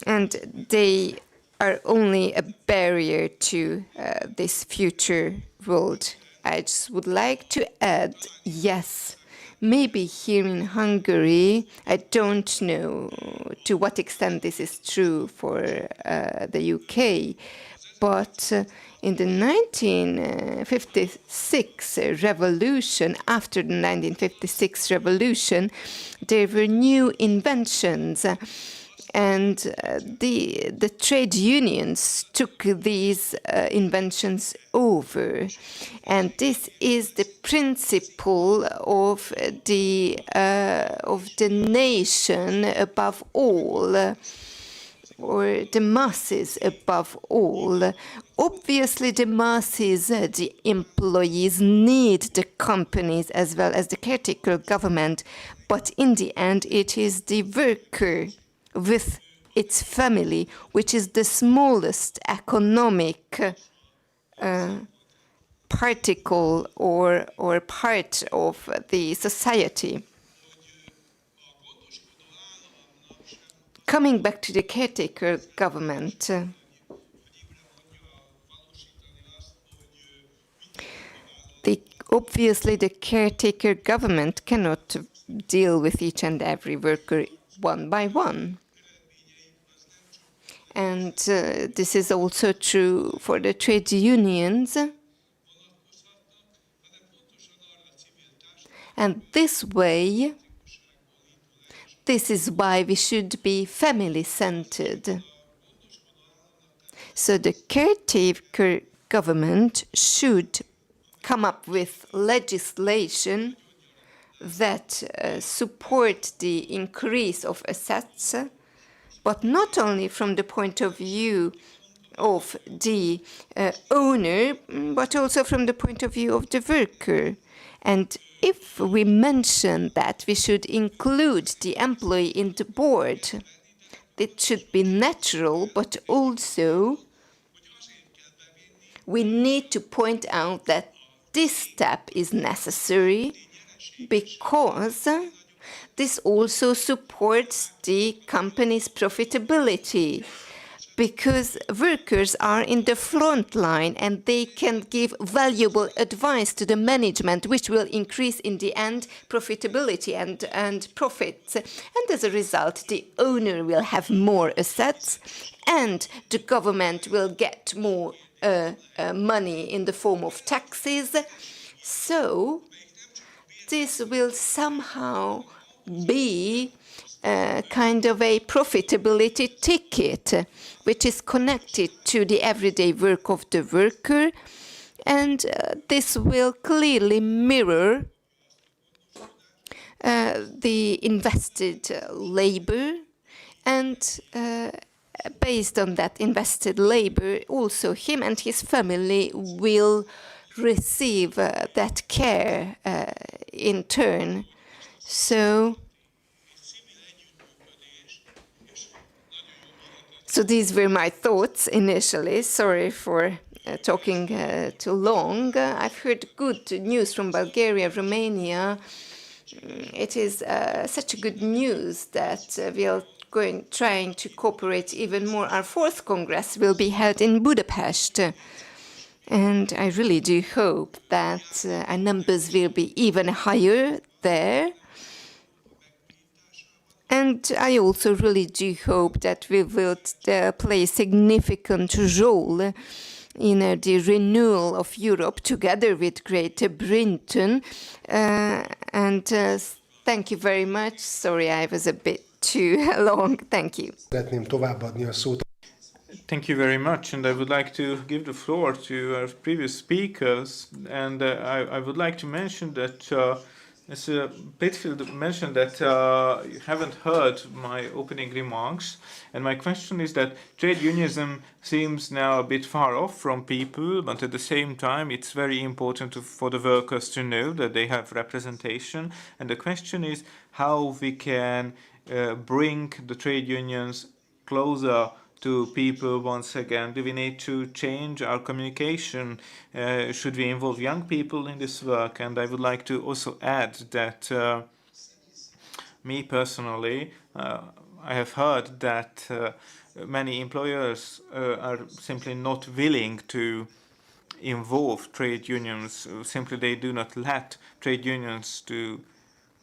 S5: and they are only a barrier to this future world. I just would like to add, yes, maybe here in Hungary, I don't know to what extent this is true for the UK, but in the 1956 revolution, after the 1956 revolution, there were new inventions, and the trade unions took these inventions over. And this is the principle of the nation above all, or the masses above all. Obviously, the masses, the employees, need the companies as well as the caretaker government, but in the end, it is the worker with its family, which is the smallest economic particle or part of the society. Coming back to the caretaker government, obviously the caretaker government cannot deal with each and every worker one by one. And this is also true for the trade unions. And this way, this is why we should be family-centered. So the caretaker government should come up with legislation that support the increase of assets, but not only from the point of view of the owner, but also from the point of view of the worker. And if we mention that we should include the employee in the board, it should be natural, but also we need to point out that this step is necessary because this also supports the company's profitability, because workers are in the front line and they can give valuable advice to the management, which will increase in the end profitability and profits. And as a result, the owner will have more assets and the government will get more money in the form of taxes. So this will somehow be kind of a profitability ticket, which is connected to the everyday work of the worker, and this will clearly mirror the invested labor, and based on that invested labor, also him and his family will receive that care in turn. So these were my thoughts initially. Sorry for talking too long. I've heard good news from Bulgaria, Romania. It is such a good news that we are trying to cooperate even more. Our 4th Congress will be held in Budapest. And I really do hope that our numbers will be even higher there. And I also really do hope that we will play a significant role in the renewal of Europe together with Greater Britain. And thank you very much. Sorry, I was a bit too long. Thank you.
S3: Szeretném továbbadni a szót.
S4: Thank you very much, and I would like to give the floor to our previous speakers, and I would like to mention that Mr. Pitfield mentioned that you haven't heard my opening remarks, and my question is that trade unionism seems now a bit far off from people, but at the same time it's very important for the workers to know that they have representation, and the question is how we can bring the trade unions closer to people once again. Do we need to change our communication? Should we involve young people in this work? And I would like to also add that me personally, I have heard that many employers are simply not willing to involve trade unions. Simply they do not let trade unions to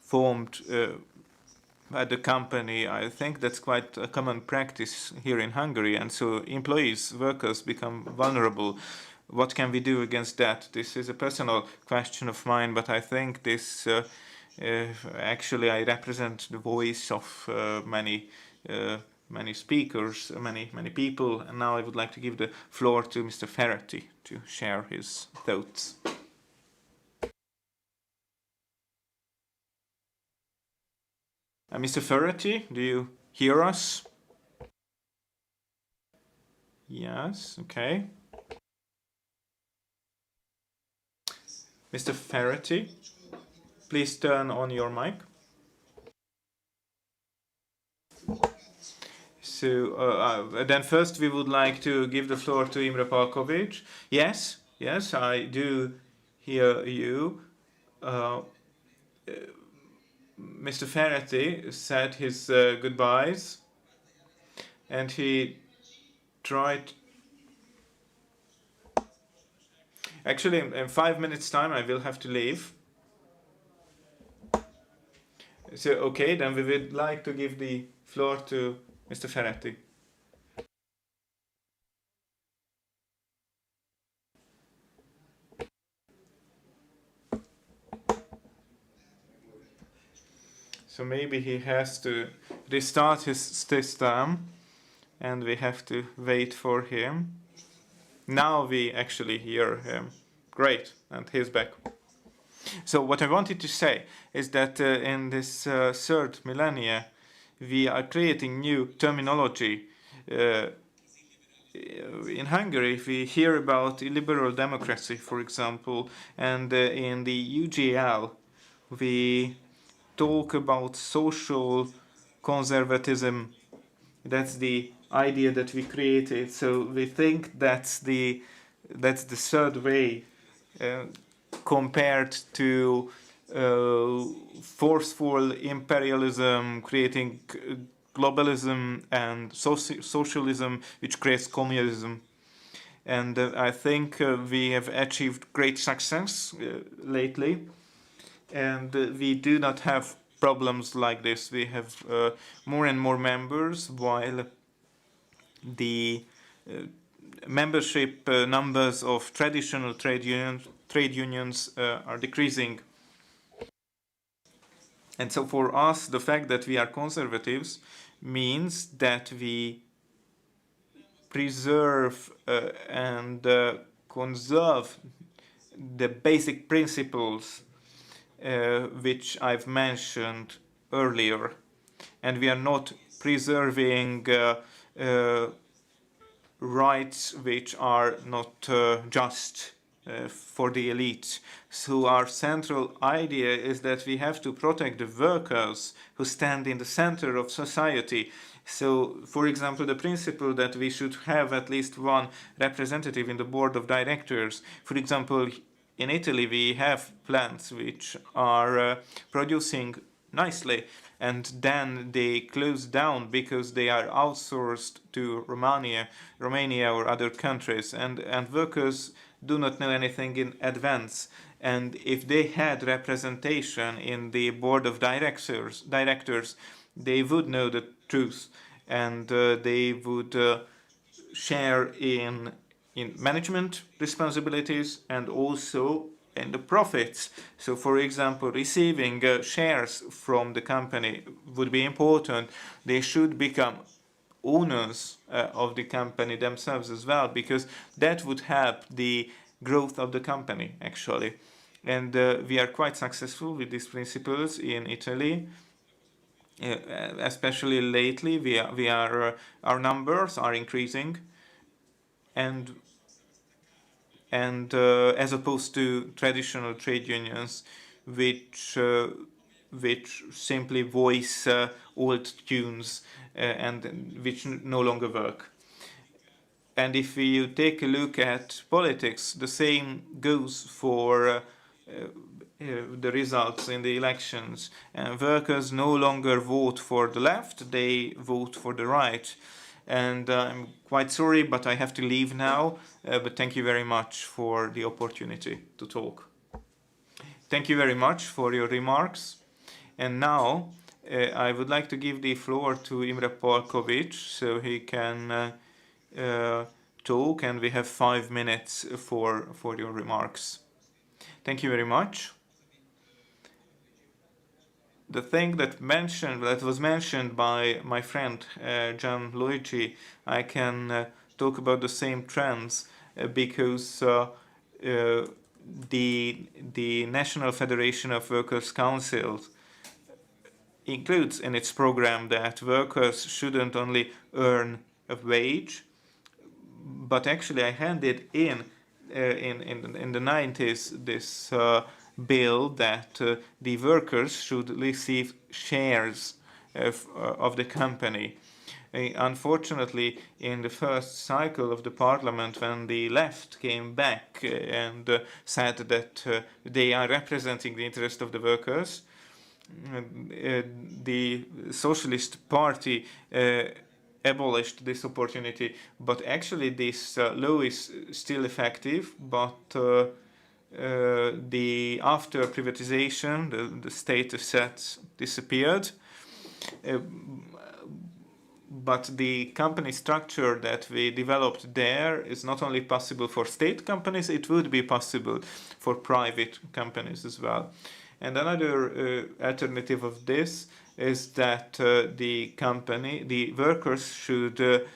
S4: formed at the company. I think that's quite a common practice here in Hungary, and so employees, workers become vulnerable. What can we do against that? This is a personal question of mine, but I think this actually I represent the voice of many speakers, many people, and now I would like to give the floor to Mr. Ferretti to share his thoughts. Mr. Ferretti, do you hear us? Yes, okay. Mr. Ferretti, please turn on your mic. So then first we would like to give the floor to Imre Palkovics. Yes, I do hear you. Mr. Ferretti said his goodbyes, and he tried. Actually, in 5 minutes' time, I will have to leave. So, okay, then we would like to give the floor to Mr. Ferretti. So maybe he has to restart his system, and we have to wait for him. Now we actually hear him. Great, and he's back. So what I wanted to say is that in this third millennia, we are creating new terminology. In Hungary, we hear about illiberal democracy, for example, and in the UGL, we talk about social conservatism. That's the idea that we created. So we think that's the third way compared to forceful imperialism, creating globalism, and socialism, which creates communism. And I think we have achieved great success lately. And we do not have problems like this. We have more and more members, while the membership numbers of traditional trade unions are decreasing. And so for us, the fact that we are conservatives means that we preserve and conserve the basic principles which I've mentioned earlier. And we are not preserving rights which are not just for the elite. So our central idea is that we have to protect the workers who stand in the center of society. So, for example, the principle that we should have at least one representative in the board of directors. For example, in Italy, we have plants which are producing nicely, and then they close down because they are outsourced to Romania or other countries, and workers do not know anything in advance. And if they had representation in the board of directors, they would know the truth, and they would share in management responsibilities and also in the profits. So, for example, receiving shares from the company would be important. They should become owners of the company themselves as well, because that would help the growth of the company, actually. And we are quite successful with these principles in Italy. Especially lately, we are our numbers are increasing, and as opposed to traditional trade unions, which simply voice old tunes and which no longer work. And if you take a look at politics, the same goes for the results in the elections. Workers no longer vote for the left, they vote for the right. And I'm quite sorry, but I have to leave now. But thank you very much for the opportunity to talk. Thank you very much for your remarks. And now I would like to give the floor to Imre Palkovics so he can talk, and we have 5 minutes for your remarks. Thank you very much. The thing that was mentioned by my friend Gian Luigi, I can talk about the same trends because the National Federation of Workers' Councils includes in its program that workers shouldn't only earn a wage, but actually I handed in the 90s this bill that the workers should receive shares of the company. Unfortunately, in the first cycle of the parliament, when the left came back and said that they are representing the interest of the workers, the Socialist Party abolished this opportunity. But actually this law is still effective, but after privatization, the state assets disappeared. But the company structure that we developed there is not only possible for state companies, it would be possible for private companies as well. And another alternative of this is that the workers should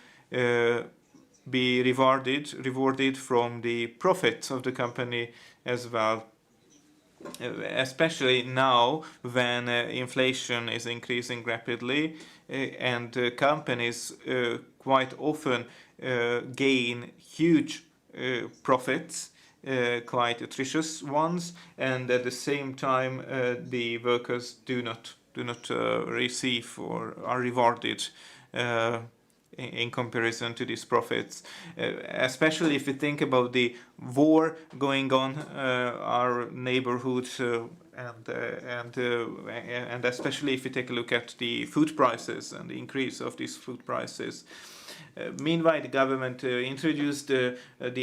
S4: be rewarded from the profits of the company as well. Especially now when inflation is increasing rapidly and companies quite often gain huge profits, quite atrocious ones, and at the same time the workers do not receive or are rewarded in comparison to these profits, especially if we think about the war going on our neighborhoods, and especially if we take a look at the food prices and the increase of these food prices. Meanwhile, the government introduced the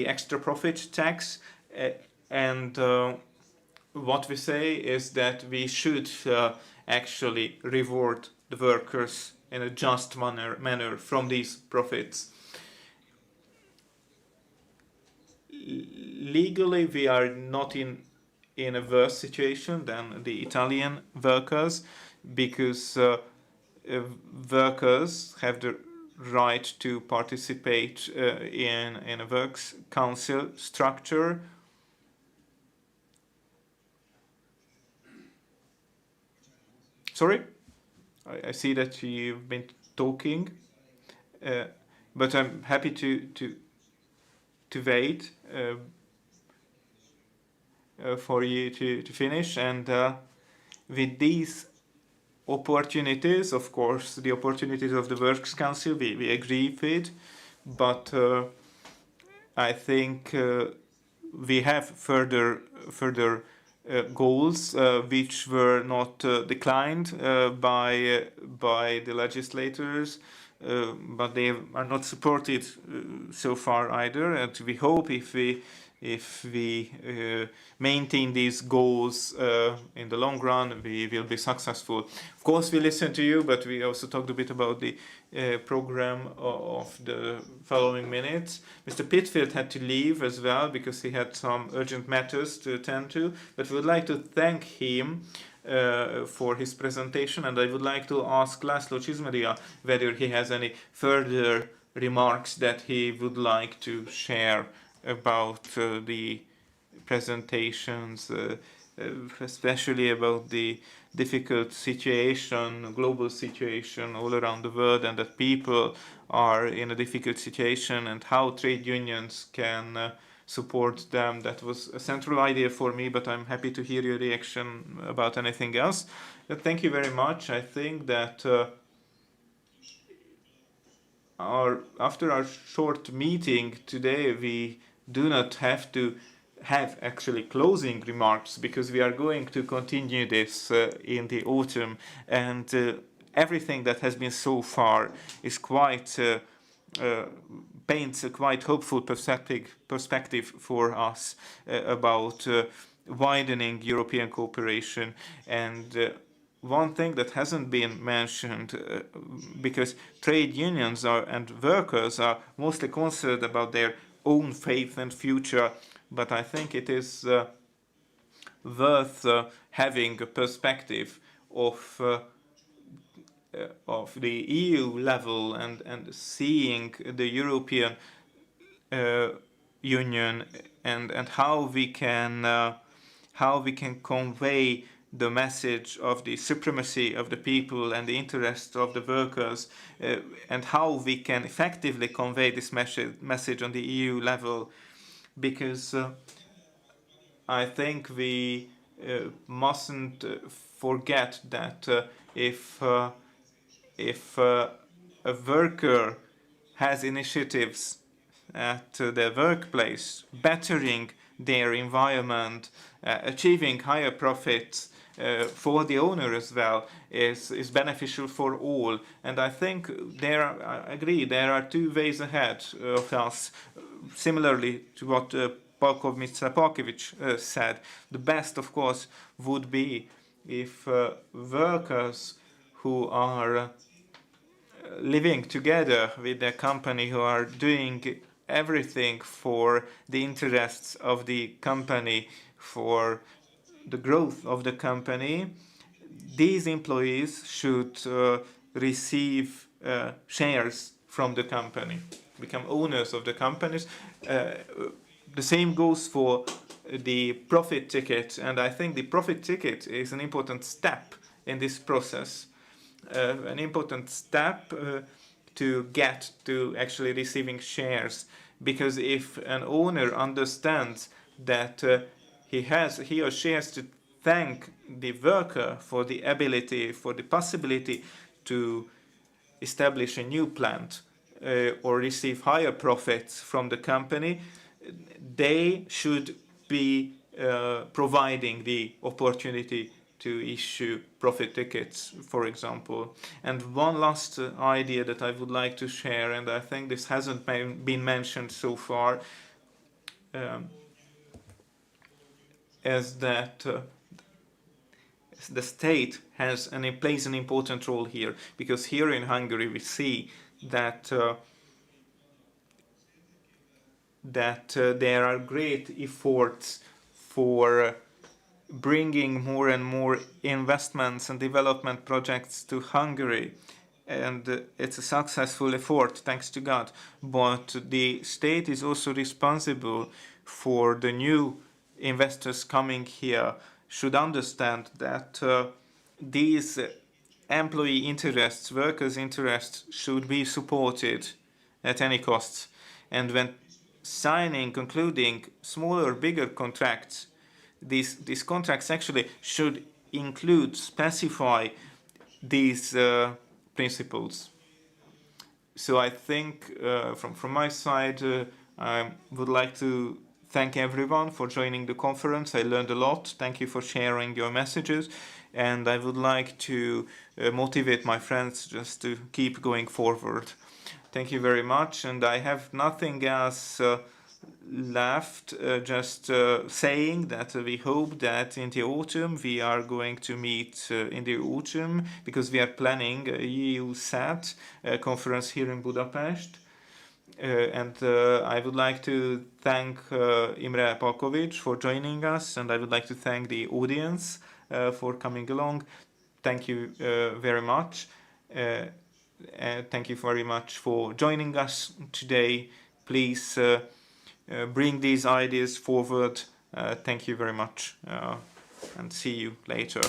S4: extra profit tax, and what we say is that we should actually reward the workers in a just manner from these profits. Legally, we are not in in a worse situation than the Italian workers, because workers have the right to participate in a works council structure. Sorry, I see that you've been talking, but I'm happy to wait for you to finish. And with these opportunities, of course, the opportunities of the Works Council, we agree with, but I think we have further goals which were not declined by the legislators, but they are not supported so far either. And we hope if we maintain these goals in the long run, we will be successful. Of course, we listen to you, but we also talked a bit about the program of the following minutes. Mr. Pitfield had to leave as well because he had some urgent matters to attend to, but we would like to thank him for his presentation, and I would like to ask László Csizmadia whether he has any further remarks that he would like to share about the presentations, especially about the difficult situation, global situation all around the world, and that people are in a difficult situation, and how trade unions can support them. That was a central idea for me, but I'm happy to hear your reaction about anything else. Thank you very much. I think that after our short meeting today, we do not have to have actually closing remarks, because we are going to continue this in the autumn, and everything that has been so far is quite paints a quite hopeful perspective for us about widening European cooperation. And one thing that hasn't been mentioned, because trade unions and workers are mostly concerned about their own faith and future, but I think it is worth having a perspective of the EU level, and seeing the European Union, and how we can convey the message of the supremacy of the people and the interests of the workers, and how we can effectively convey this message on the EU level, because I think we mustn't forget that if a worker has initiatives at their workplace, bettering their environment, achieving higher profits for the owner as well, is beneficial for all. And I think I agree, there are two ways ahead of us, similarly to what Mr. Palkovics said. The best, of course, would be if workers who are living together with their company, who are doing everything for the interests of the company, for the growth of the company, these employees should receive shares from the company, become owners of the companies. The same goes for the profit ticket, and I think the profit ticket is an important step in this process, an important step to get to actually receiving shares, because if an owner understands that he or she has to thank the worker for the ability, for the possibility to establish a new plant or receive higher profits from the company, they should be providing the opportunity to issue profit tickets, for example. And one last idea that I would like to share, and I think this hasn't been mentioned so far, is that the state plays an important role here, because here in Hungary we see that there are great efforts for bringing more and more investments and development projects to Hungary. And it's a successful effort, thanks to God. But the state is also responsible for the new investors coming here, should understand that these employee interests, workers' interests should be supported at any cost. And when concluding smaller, bigger contracts, these contracts actually should specify these principles. So I think from my side, I would like to thank everyone for joining the conference. I learned a lot. Thank you for sharing your messages. And I would like to motivate my friends just to keep going forward. Thank you very much. And I have nothing else left, just saying that we hope that in the autumn we are going to meet in the autumn, because we are planning a EuCET conference here in Budapest. And I would like to thank Imre Palkovics for joining us, and I would like to thank the audience for coming along. Thank you very much. Thank you very much for joining us today. Please bring these ideas forward. Thank you very much, and see you later.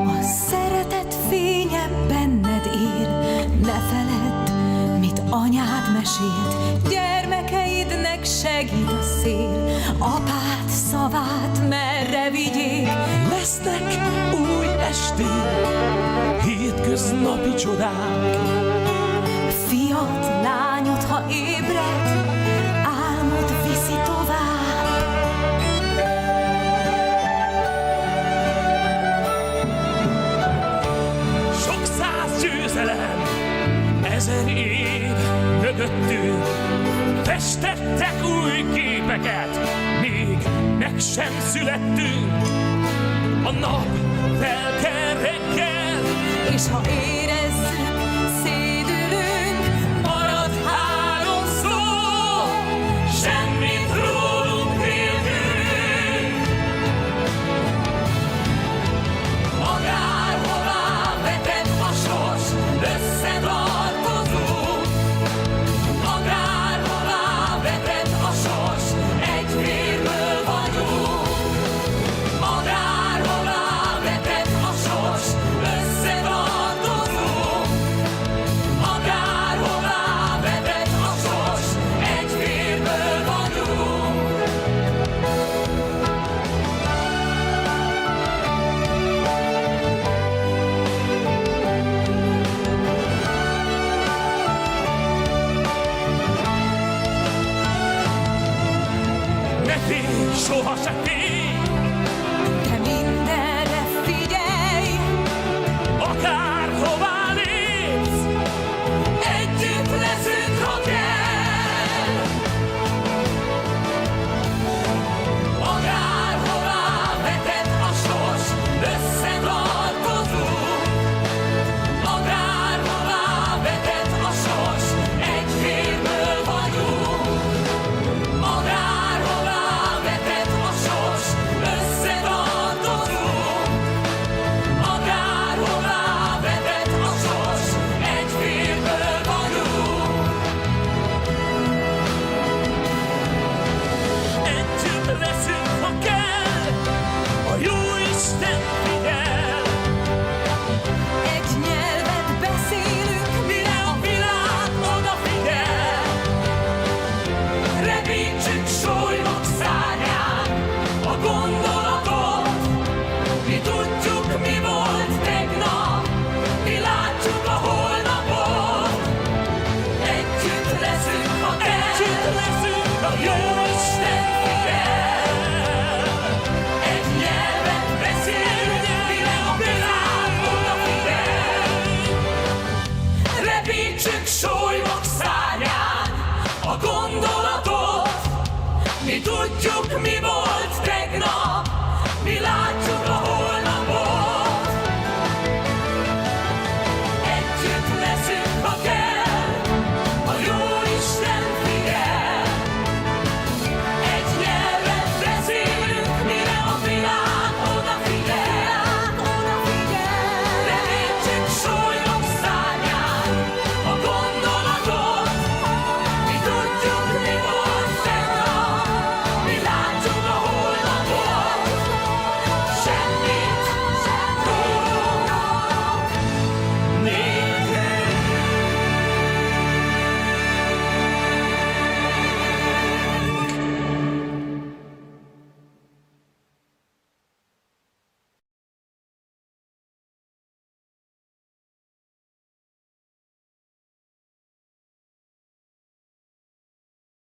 S2: A szeretet fénye benned él, ne feledd, mit anyád mesélt. Gyermekeidnek segít a szél, apád szavát merre vigyék.
S1: Lesznek új esték, hétköznapi csodák.
S2: Fiat, lányod, ha ébred, álmod viszi tovább.
S1: Sok száz győzelem, 1000 év mögöttünk. Festettek új képeket, még meg sem születtünk. A nap felkel reggel,
S2: És ha érezzük, szédülünk,
S1: marad 3 szó, semmit rólunk nélkülünk.
S2: akárhová vetett a sors, összetartozunk. Akárhová vetett a sors, egy vérből vagyunk. Akárhová vetett a sors, összetartozunk. Akárhová vetett a sors, egy vérből vagyunk.
S1: Ne félj, soha se félj,